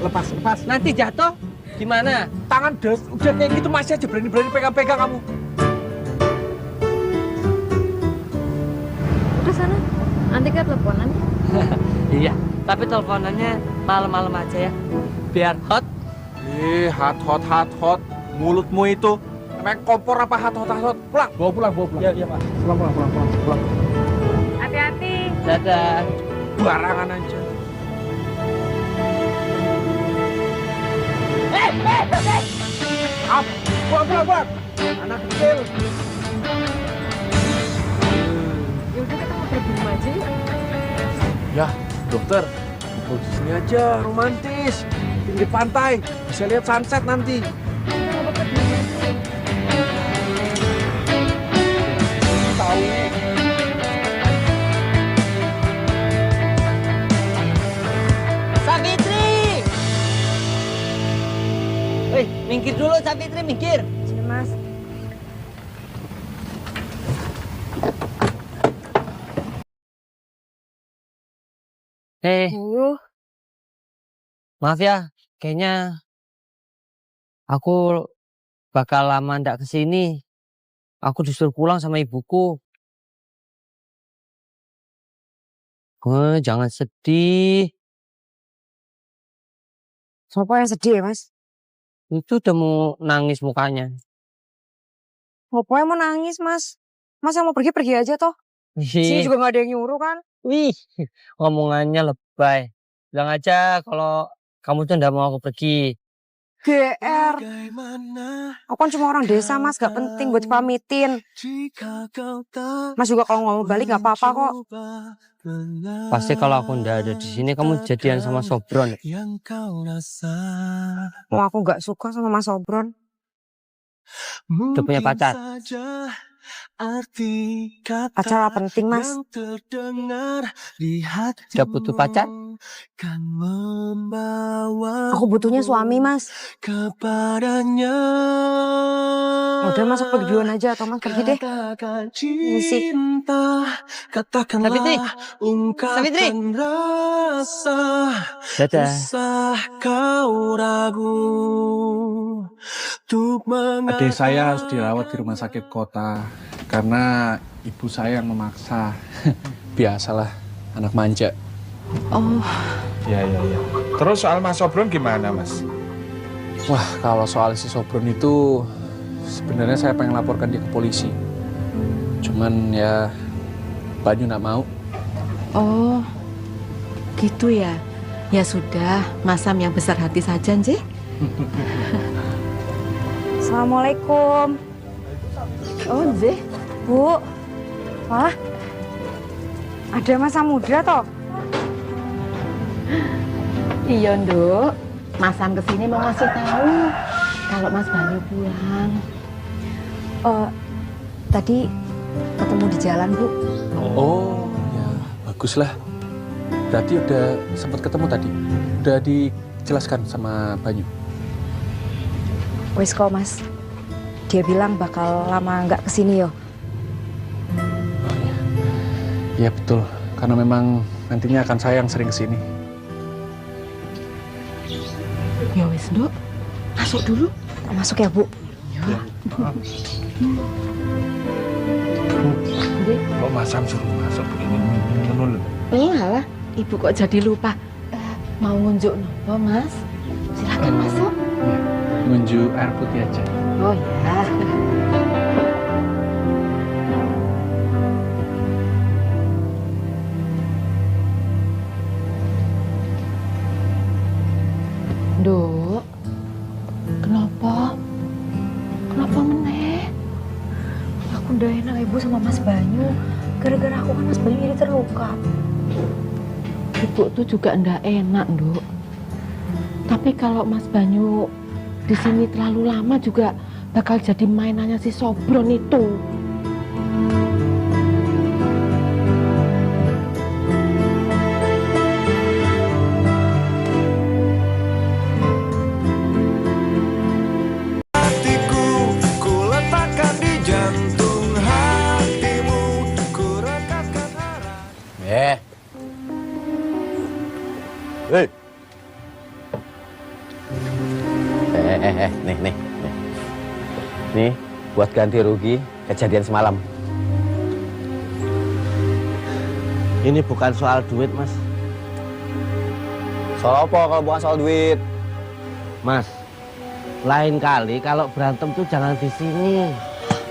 Lepas.
Nanti jatuh gimana?
Tangan udah kayak gitu masih aja berani-berani pegang-pegang kamu.
Udah sana. Nanti kan teleponan.
Iya, tapi teleponannya malam-malam aja ya. Biar hot.
Hot. Mulutmu itu emang kompor apa hot. Pulang. Bawa pulang. Iya, Pak. Pulang.
Hati-hati.
Dadah.
Barangan aja. Pulang. Anak kecil.
Ya udah kita ngobrol di rumah aja yuk.
Ya, dokter. Mau di sini aja, romantis. Pinggir pantai, bisa lihat sunset nanti. Tahu.
Savitri! Minggir dulu Savitri, minggir.
Sini Mas.
Maaf ya, kayaknya aku bakal lama ndak kesini. Aku disuruh pulang sama ibuku. Jangan sedih.
Siapa yang sedih ya, Mas?
Itu udah mau nangis mukanya.
Siapa yang mau nangis, Mas? Mas yang mau pergi aja toh. Sini juga gak ada yang nyuruh kan?
Wih, ngomongannya lebay. Bilang aja kalau kamu tuh ndak mau aku pergi.
GR. Aku kan cuma orang desa, Mas. Gak penting buat pamitin. Mas juga kalau ngomong balik gak apa-apa kok.
Pasti kalau aku ndak ada di sini kamu jadian sama Sobron.
Oh, aku gak suka sama Mas Sobron.
Udah punya pacar.
Pacar apa penting, Mas?
Udah butuh pacar?
Aku butuhnya suami, Mas. Udah Mas, aku pergi duluan aja. Atau Mas pergi deh. Misi.
Savitri. Dadah.
Adik saya harus dirawat di rumah sakit kota karena ibu saya yang memaksa.
Biasalah, anak manja.
Oh,
Ya. Terus soal Mas Sobron gimana, Mas?
Wah, kalau soal si Sobron itu sebenarnya saya pengen laporkan dia ke polisi. Cuman ya Banyu nggak mau.
oh, gitu ya. Ya sudah, Mas Sam yang besar hati saja, Nje.
Assalamualaikum.
Oh, Nje.
Bu. Wah. Ada masa muda toh?
Iya, Nduk. Mas Sam kesini mau ngasih tahu kalau Mas Banyu pulang.
Tadi ketemu di jalan, Bu.
Oh, ya baguslah. Berarti udah sempat ketemu tadi? Udah dijelaskan sama Banyu?
Wis kok Mas. Dia bilang bakal lama nggak kesini yo.
Oh iya. Iya betul, karena memang nantinya akan saya yang sering kesini.
Ya wis, Nduk. Masuk dulu.
Masuk ya, Bu.
Ya.
Kok Mas Sam suruh masuk begini dulu?
Lah, Ibu kok jadi lupa. Mau ngunjuk nopo, Mas? Silakan masuk.
Ngunjuk air putih aja.
Oh ya. Nduk, kenapa? Kenapa meneh?
Aku udah enak Ibu sama Mas Banyu. Gara-gara aku kan Mas Banyu jadi terluka.
Ibu tuh juga ndak enak, Nduk. Tapi kalau Mas Banyu di sini terlalu lama juga bakal jadi mainannya si Sobron itu.
Hatiku ku letakkan di jantung hatimu, ku rekatkan arah.
Hei. Nih. Nih, buat ganti rugi kejadian semalam. Ini bukan soal duit, Mas.
Soal apa kalau bukan soal duit?
Mas, lain kali kalau berantem tuh jangan di sini.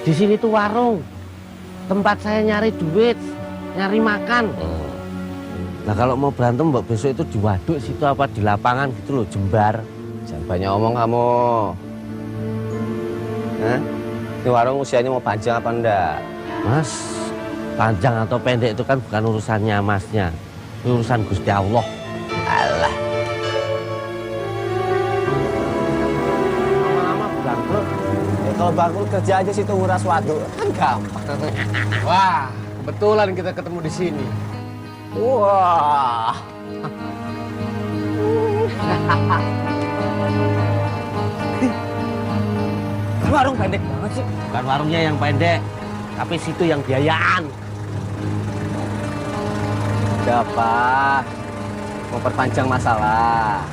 Di sini tuh warung. Tempat saya nyari duit, nyari makan. Nah kalau mau berantem mbak besok itu di waduk situ apa di lapangan gitu loh, Jembar.
Jangan banyak omong kamu. Hah? Ini warung usianya mau panjang apa enggak?
Mas, panjang atau pendek itu kan bukan urusannya Masnya. Itu urusan Gusti Allah.
Alah.
Lama-lama bangkrut.
Kalau bangkrut kerja aja situ nguras waduk. Kan gampang.
Wah, kebetulan kita ketemu di sini.
Wah.
Warung pendek banget sih. Bukan warungnya yang pendek, tapi situ yang biayaan.
Udah apa? Mau perpanjang masalah.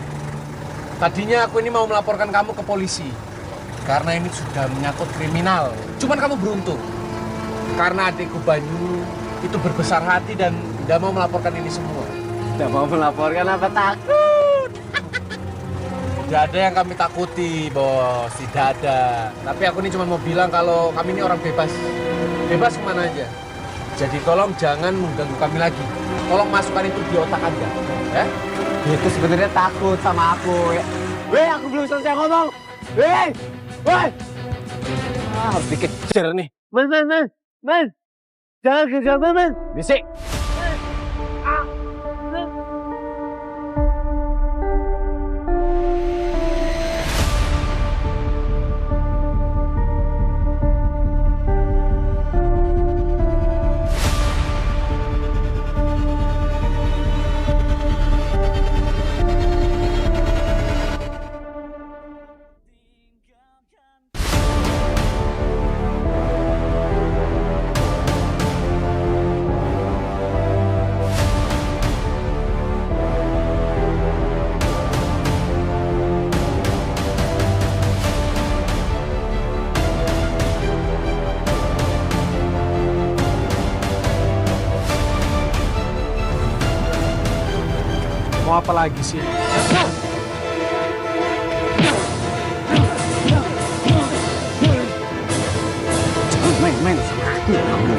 Tadinya aku ini mau melaporkan kamu ke polisi. Karena ini sudah menyangkut kriminal. Cuman kamu beruntung. Karena adikku Banyu itu berbesar hati dan tidak mau melaporkan ini semua.
Tidak mau melaporkan apa takut?
Tidak ada yang kami takuti, bos. Tidak ada. Tapi aku ini cuma mau bilang kalau kami ini orang bebas. Bebas kemana aja. Jadi tolong jangan mengganggu kami lagi. Tolong masukkan itu di otak Anda. Ya?
Itu sebenarnya takut sama aku. Weh, aku belum selesai ngomong. Weh, weh. Harus dikejar nih.
Man. Jangan gegabah, Man.
Bisik.
Mau apa lagi sih?
Main sama aku kamu.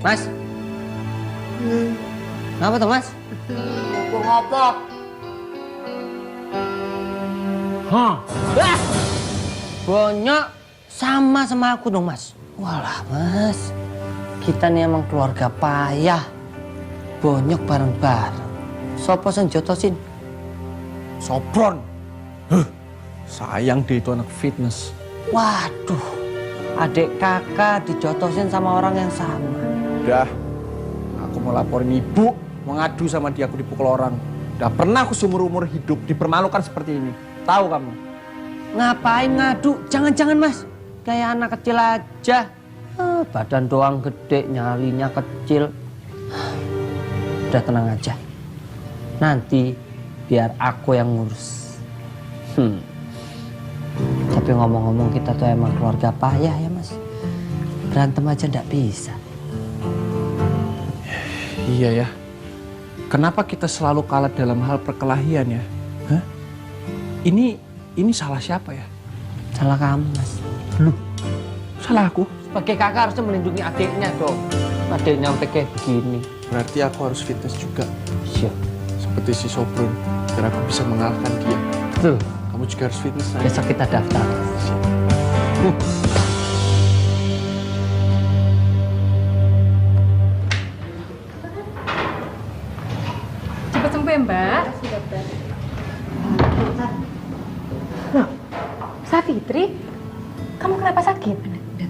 Mas. Ngapa tuh, Mas?
Ngapa?
Hah? Bonyok sama aku dong, Mas. Walah, Mas. Kita nih emang keluarga payah. Bonyok bareng-bareng. Sopo sing jotosin?
Sopron. Sayang deh itu anak fitness.
Waduh. Adik kakak dijotosin sama orang yang sama.
Udah, aku mau laporin ibu, mau ngadu sama dia, aku dipukul orang. Udah pernah aku seumur-umur hidup dipermalukan seperti ini. Tahu kamu?
Ngapain ngadu? Jangan-jangan, Mas. Kayak anak kecil aja. Badan doang gede, nyalinya kecil. Udah tenang aja. Nanti biar aku yang ngurus. Tapi ngomong-ngomong kita tuh emang keluarga payah ya, Mas. Berantem aja ndak bisa.
Iya ya. Kenapa kita selalu kalah dalam hal perkelahian ya? Hah? Ini salah siapa ya?
Salah kamu, Mas.
Loh, salah aku?
Sebagai kakak harusnya melindungi adiknya dong. Adiknya sampai kayak begini.
Berarti aku harus fitness juga.
Iya.
Seperti si Sopron, biar aku bisa mengalahkan dia.
Betul.
Kamu juga harus fitness.
Besok kita daftar.
Cepat sembuh ya, Mbak. Loh, Safitri, kamu kenapa sakit?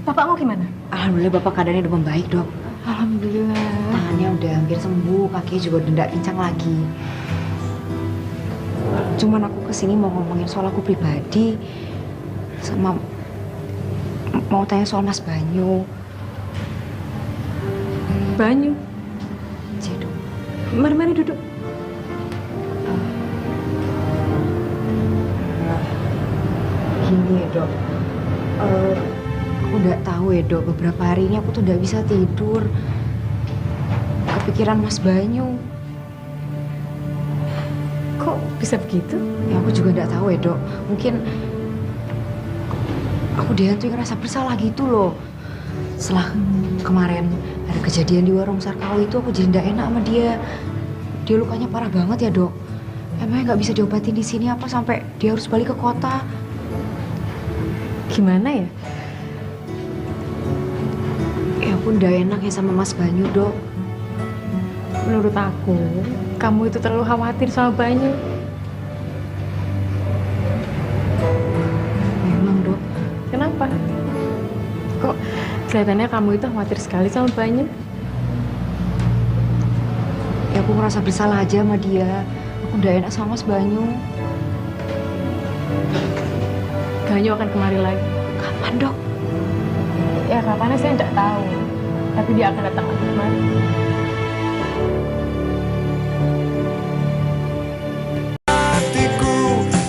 Bapakmu gimana?
Alhamdulillah bapak keadaannya udah membaik, Dok.
Alhamdulillah.
Tangannya udah hampir sembuh, kakinya juga udah nggak pincang lagi. Cuman aku kesini mau ngomongin soal aku pribadi, sama mau tanya soal Mas Banyu.
Banyu?
Cik, Dok.
Mari duduk.
Gini ya, Dok. Aku udah tahu ya, Dok, beberapa hari ini aku tuh udah bisa tidur. Kepikiran Mas Banyu.
Kok bisa begitu?
Ya aku juga nggak tahu ya, Dok. Mungkin aku dihantui ngerasa bersalah gitu loh. Setelah kemarin ada kejadian di warung Sarkawi itu, aku jadi nggak enak sama dia. Dia lukanya parah banget ya, Dok. Emangnya nggak bisa diobatin di sini apa sampai dia harus balik ke kota?
Gimana ya?
Ya aku nggak enak ya sama Mas Banyu, Dok.
Menurut aku, kamu itu terlalu khawatir sama Banyu.
Memang, Dok.
Kenapa? Kok kelihatannya kamu itu khawatir sekali sama Banyu?
Ya aku ngerasa bersalah aja sama dia. Aku udah enak sama Mas Banyu.
Banyu akan kemari lagi.
Kapan, Dok?
Ya kapan saya tidak tahu. Tapi dia akan datang lagi kemari.
Hatiku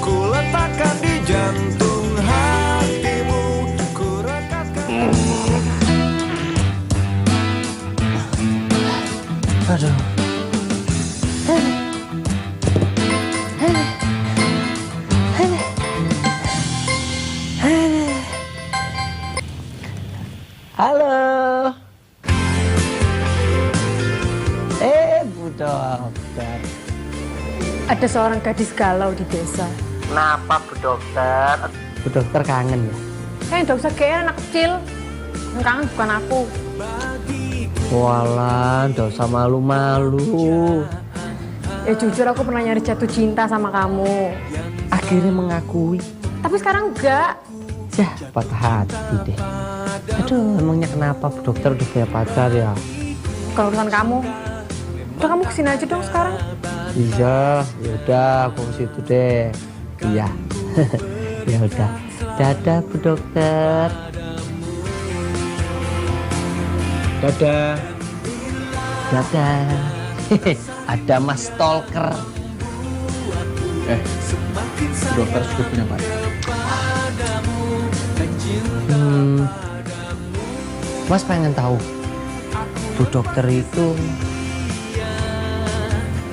ku letakkan di jantung hatimu, ku rekatkan.
Aduh. Halo. Bu Dokter.
Ada seorang gadis galau di desa.
Kenapa Bu Dokter? Bu Dokter kangen ya?
Nggak usah kayak anak kecil. Yang kangen bukan aku.
Walah, nggak usah malu-malu.
Ya jujur aku pernah nyari jatuh cinta sama kamu.
Akhirnya mengakui.
Tapi sekarang enggak.
Yah, patah hati deh. Aduh, emangnya kenapa Bu Dokter udah punya pacar ya?
Kalau urusan kamu, udah kamu kesini aja dong sekarang.
Iya, yaudah aku ke situ deh. Iya. Ya udah. Dadah Bu Dokter.
Dadah.
Dadah. Ada Mas Stalker.
Bu Dokter sudah punya pacar.
Mas pengen tahu Bu Dokter itu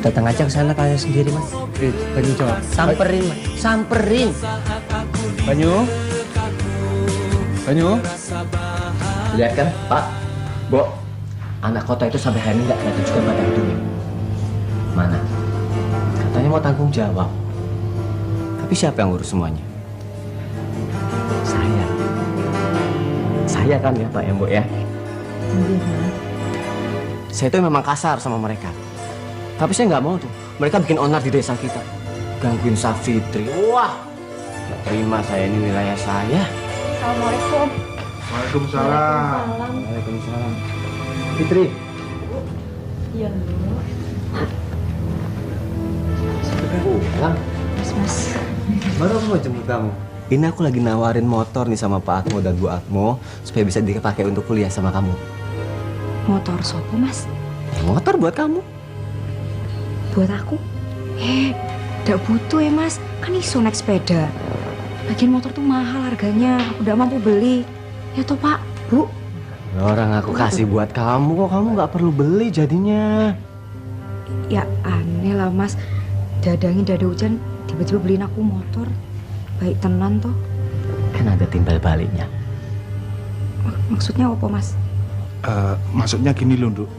datang aja ke sana tanya sendiri, Mas.
Banyu jawab.
Samperin, Mas. Samperin.
Banyu.
Lihat kan, Pak, Bo, anak kota itu sampai hari ini nggak ada juga pada hidupnya. Mana? Katanya mau tanggung jawab. Tapi siapa yang urus semuanya? Saya. Saya kan ya Pak, ya Mbok ya? Saya itu memang kasar sama mereka. Tapi saya nggak mau tuh. Mereka bikin onar di desa kita. Gangguin Safitri. Wah, nggak terima saya, ini wilayah saya.
Assalamualaikum.
Waalaikumsalam.
Waalaikumsalam. Fitri.
Iya.
Pulang.
Mas.
Baru aku mau jemput kamu. Ini aku lagi nawarin motor nih sama Pak Atmo dan Bu Atmo supaya bisa dipakai untuk kuliah sama kamu.
Motor sopo, Mas?
Ya, motor buat kamu.
Buat aku? Nggak butuh ya, Mas. Kan iso naik sepeda. Lagian motor tuh mahal harganya. Aku nggak mampu beli. Ya toh, Pak, Bu.
Orang aku kasih buat kamu kok, kamu nggak perlu beli jadinya.
Ya aneh lah, Mas. Dadangin dada hujan, tiba-tiba beliin aku motor. Baik tenan toh.
Kan ada timbal baliknya.
Maksudnya apa, Mas?
Maksudnya gini loh, Nduk.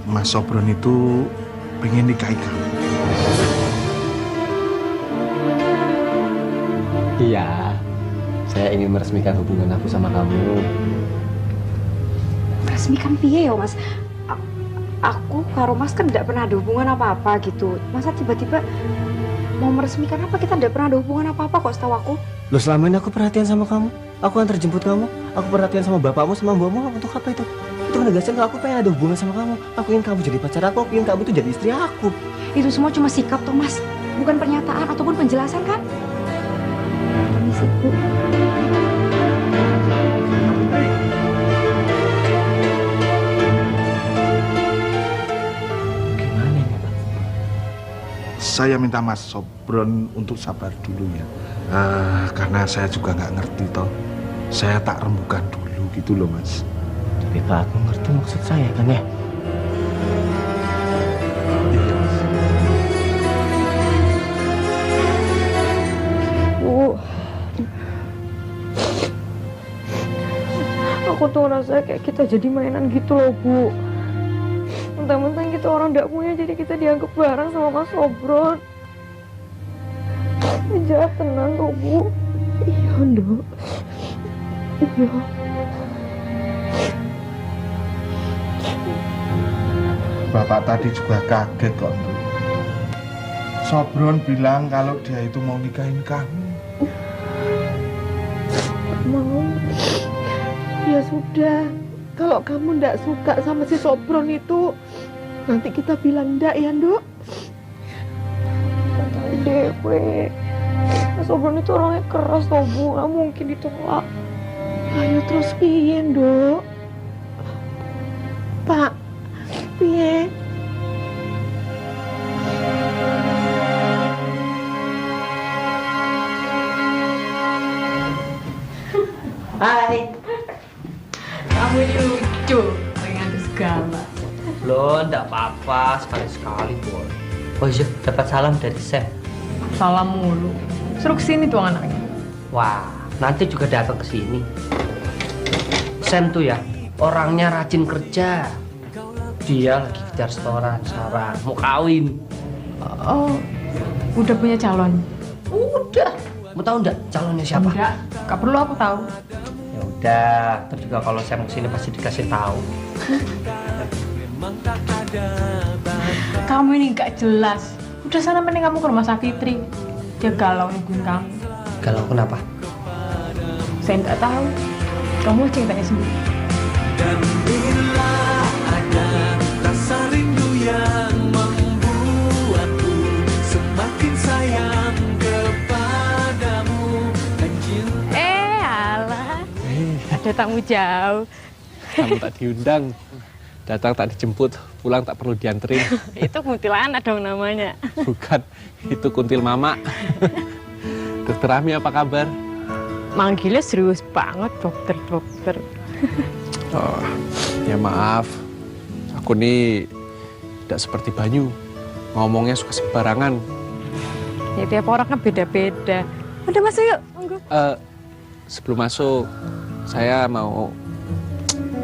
Mas Sobron itu pengen nikahi kamu.
Iya, saya ingin meresmikan hubungan aku sama kamu.
Resmikan piye ya, Mas? Aku karo Mas kan tidak pernah ada hubungan apa-apa gitu. Masa tiba-tiba mau meresmikan apa? Kita tidak pernah ada hubungan apa-apa kok setahu aku.
Loh, selama ini aku perhatian sama kamu. Aku antar jemput kamu. Aku perhatian sama bapakmu sama mbakmu. Untuk apa itu? Itu menegaskan kalau aku pengen ada hubungan sama kamu. Aku ingin kamu jadi pacar aku ingin kamu tuh jadi istri aku.
Itu semua cuma sikap toh, Mas. Bukan pernyataan ataupun penjelasan kan? Permisi, Bu.
Gimana ini, Pak?
Saya minta Mas Sobron untuk sabar dulu ya. Karena saya juga nggak ngerti toh. Saya tak rembukan dulu gitu loh, Mas.
Tapi Pak, aku ngerti maksud saya kan ya?
Iya, Mas.
Bu, aku tuh ngerasa kayak kita jadi mainan gitu loh, Bu. Mentang-mentang kita orang nggak punya, jadi kita dianggap barang sama Mas Sobron. Jahat tenang kok, Bu. Iya, Nduk. Iya.
Bapak tadi juga kaget kok, Nduk. Sobron bilang kalau dia itu mau nikahin kamu.
Mau. Ya sudah. Kalau kamu ndak suka sama si Sobron itu, nanti kita bilang ndak ya, Nduk.
Dewe. Mas Sobron itu orangnya keras loh, Bu. Nggak mungkin ditolak.
Ayo terus piye, Nduk? Pak, piye?
Hai.
Kamu ini lucu, pengen segala.
Loh, enggak apa-apa, sekali-sekali, Boy. Oh iya, dapat salam dari Sam.
Salam mulu. Suruh kesini tuh anaknya.
Wah, nanti juga datang ke sini. Sam tuh ya, orangnya rajin kerja. Dia lagi kejar setoran sekarang, mau kawin.
Oh, udah punya calon?
Udah. Mau tahu enggak calonnya siapa?
Enggak, gak perlu aku tahu.
Ya udah, terus juga kalau Sam kesini pasti dikasih tahu.
Kamu ini gak jelas. Udah sana mending kamu ke rumah Safitri. Dia galau nungguin kamu.
Galau kenapa?
Saya nggak tahu. Kamu ceritanya sendiri.
Dan bila ada rasa rindu yang membuatku semakin sayang kepadamu dan cinta.
Alah. Ada tamu jauh.
Kamu tak diundang. Datang tak dijemput, pulang tak perlu dianterin.
Itu kuntilanak dong namanya.
Bukan, itu kuntil mama. Dokter Ami apa kabar?
Manggilnya serius banget, dokter.
Oh, ya maaf. Aku nih tidak seperti Banyu. Ngomongnya suka sembarangan.
Ya tiap orang kan beda-beda. Udah masuk yuk, monggo.
Sebelum masuk, saya mau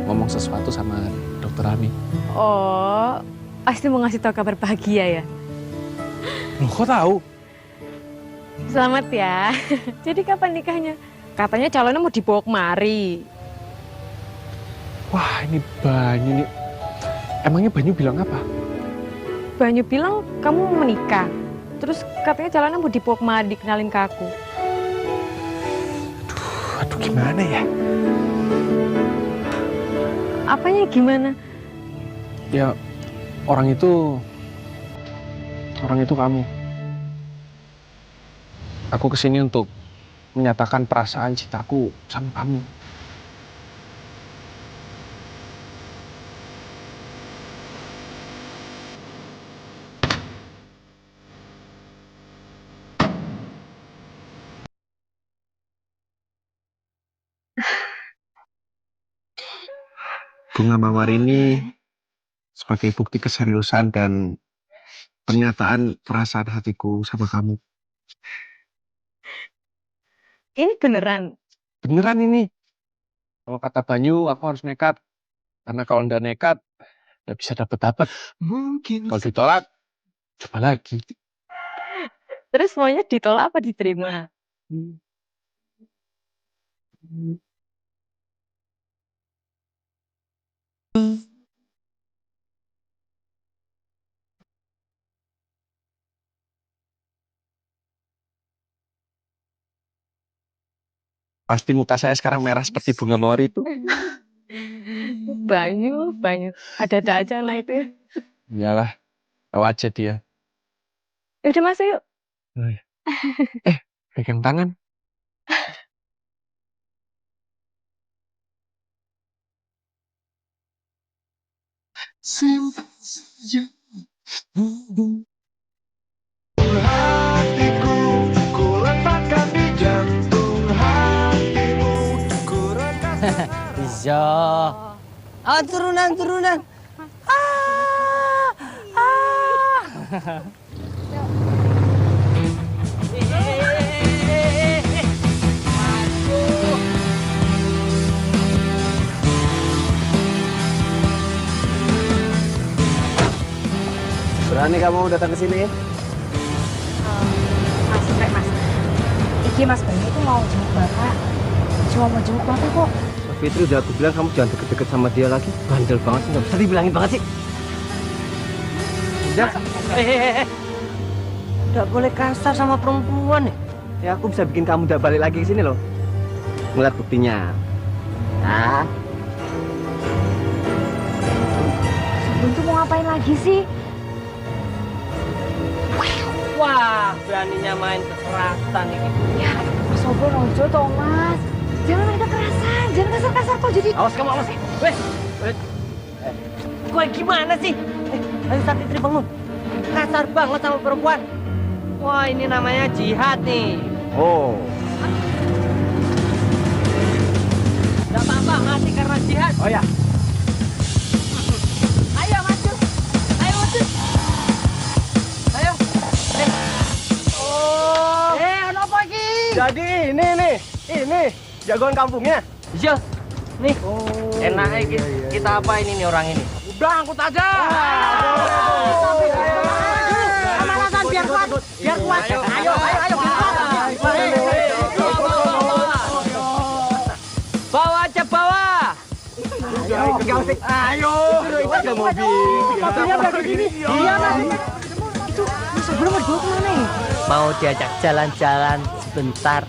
ngomong sesuatu sama Dokter Ami.
Oh, pasti mau ngasih tahu kabar bahagia ya.
Loh, kok tahu?
Selamat ya. Jadi kapan nikahnya? Katanya calonnya mau dibawa kemari.
Wah, ini Banyu nih. Emangnya Banyu bilang apa?
Banyu bilang kamu mau menikah. Terus katanya calonnya mau dibawa kemari, dikenalin ke aku.
Aduh, gimana ya?
Apanya gimana?
Ya, orang itu kamu. Aku kesini untuk menyatakan perasaan cintaku sama kamu. Bunga mawar ini sebagai bukti keseriusan dan pernyataan perasaan hatiku sama kamu.
Ini beneran?
Beneran ini. Kalau kata Banyu, aku harus nekat. Karena kalau nggak nekat, nggak bisa dapet-dapet. Kalau ditolak, coba lagi.
Terus maunya ditolak apa diterima?
Pasti muka saya sekarang merah seperti bunga mawar itu.
Banyu. Ada-ada aja anak itu ya.
Iyalah, tahu aja dia.
Udah masuk yuk.
Pegang tangan.
Hatiku ku letakkan di jantung hatimu, ku rekatkan.
Bisa. Oh, turunan.
Berani kamu datang ke sini?
Mas. Iki Mas Banyu itu mau jenguk Bapak. Cuma mau jenguk Bapak kok.
Fitri udah aku bilang kamu jangan deket-deket sama dia lagi. Bandel banget sih, nggak bisa dibilangin banget sih.
Udah. Nggak boleh kasar sama perempuan nih.
Ya aku bisa bikin kamu udah balik lagi ke sini loh. Ngeliat buktinya. Nah,
Sebelum tuh mau ngapain lagi sih?
Wah, beraninya main kekerasan ini.
Ya, Mas Sobron ojo toh Mas. Jangan ada kerasan, jangan kasar-kasar kok jadi.
Awas kamu, awas. Weh. Kok gimana sih? Ayo Safitri bangun. Kasar banget sama perempuan. Wah, ini namanya jihad nih.
oh,
Gak apa-apa, mati karena jihad.
oh ya.
Ayo maju. Ayo. Oh.
Kenapa iki? Jadi ini jagoan kampungnya.
Iya. Nih. Enaknya kita apa ini nih orang ini?
Udah angkut aja. Pemanasan biar kuat. Ayo.
Bawa aja bawa.
Ayo. Ada mobil.
Mobilnya berada di sini. Iya Mas. Itu Mas Sobron mau dibawa kemana ya?
Mau diajak jalan-jalan sebentar.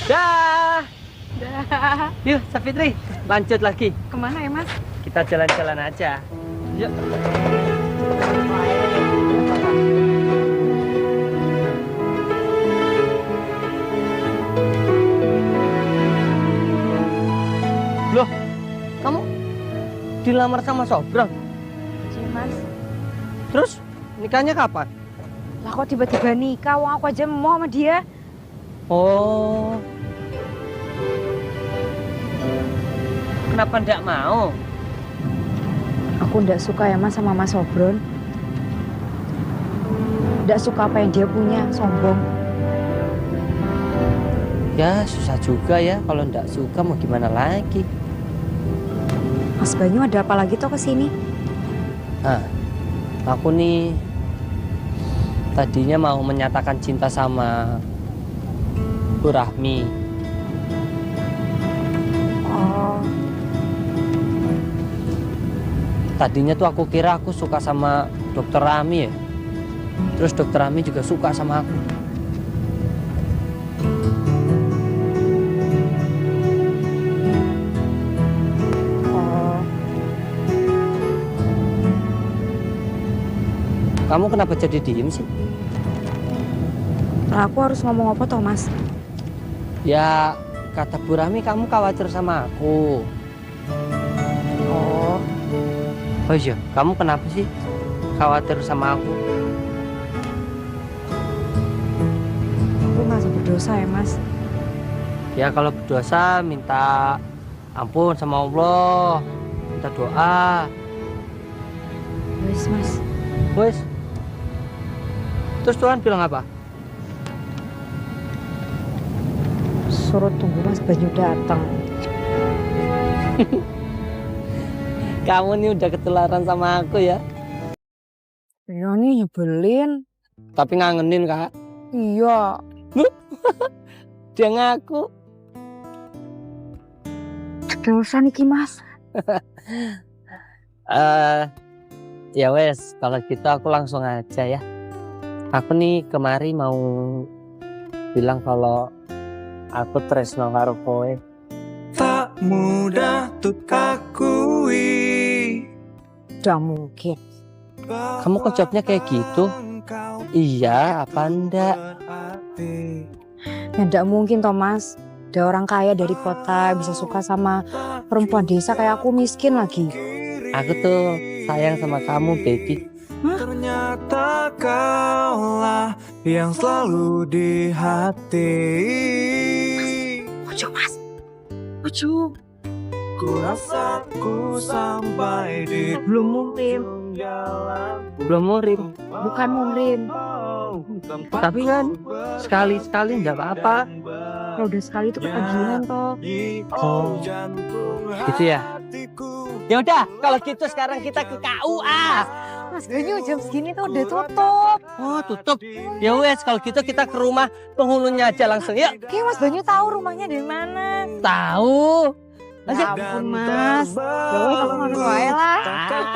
Dah. Yuk, Safitri, lanjut lagi.
Kemana ya Mas?
Kita jalan-jalan aja. Yuk. Loh, kamu dilamar sama Sobron?
Iya Mas.
Terus nikahnya kapan?
Lah kok tiba-tiba nikah? Wong aku aja mau sama dia.
Oh. Kenapa ndak mau?
Aku ndak suka ya Mas sama Mas Sobron. Ndak suka apa yang dia punya, sombong.
Ya susah juga ya, kalau ndak suka mau gimana lagi.
Mas Banyu ada apa lagi toh kesini?
Nah, aku nih tadinya mau menyatakan cinta sama Bu Rahmi.
Oh,
Tadinya tuh aku kira aku suka sama Dokter Rami ya. Terus Dokter Rami juga suka sama aku.
oh.
Kamu kenapa jadi diem sih?
Lah aku harus ngomong apa toh Mas?
Ya kata Bu Rahmi kamu khawatir sama aku.
Oh,
Oh iya, kamu kenapa sih khawatir sama aku?
aku merasa berdosa ya Mas.
Ya kalau berdosa minta ampun sama Allah, minta doa.
Wes Mas,
Wes. Terus Tuhan bilang apa?
suruh tunggu Mas Banyu datang.
Kamu nih udah ketularan sama aku ya.
Iya nih nyebelin.
Tapi ngangenin kak.
Iya.
Dia ngaku.
Dosa nih Mas.
Ya wes, kalau gitu aku langsung aja ya. Aku nih kemari mau bilang kalau aku tresno karo kowe.
Tak mudah untuk akui.
Udah mungkin.
Kamu kok jawabnya kayak gitu? Iya, apa enggak?
Ya enggak mungkin Thomas. Ada orang kaya dari kota bisa suka sama perempuan desa kayak aku miskin lagi.
Aku tuh sayang sama kamu, baby.
Ternyata kaulah yang selalu di hati.
Ojo Mas. Ojo.
Ku rasa ku sampai di
Belum murim.
Belum murim.
Bukan murim.
Tapi kan sekali-sekali enggak apa-apa.
Kalau udah sekali itu ketagihan toh.
Oh. Gitu ya. Ya udah, kalau gitu sekarang kita ke KUA.
Mas Banyu jam segini tuh udah tutup.
Oh, tutup. Ya wes, kalau gitu kita ke rumah penghulunya aja langsung. Yuk.
Oke Mas Banyu tahu rumahnya di mana?
Tahu.
Ya ampun Mas. Ya wes kalau nggak wae lah.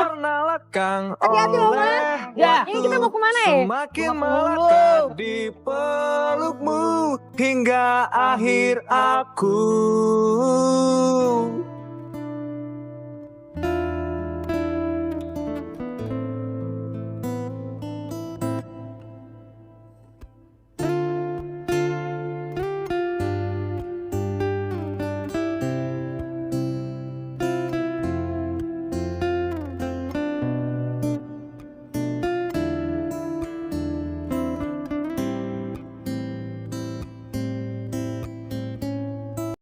Pernah lekang
Hati-hati loh Mas.
Ya.
Ini kita mau kemana ya?
Semakin melekat di pelukmu hingga akhir aku.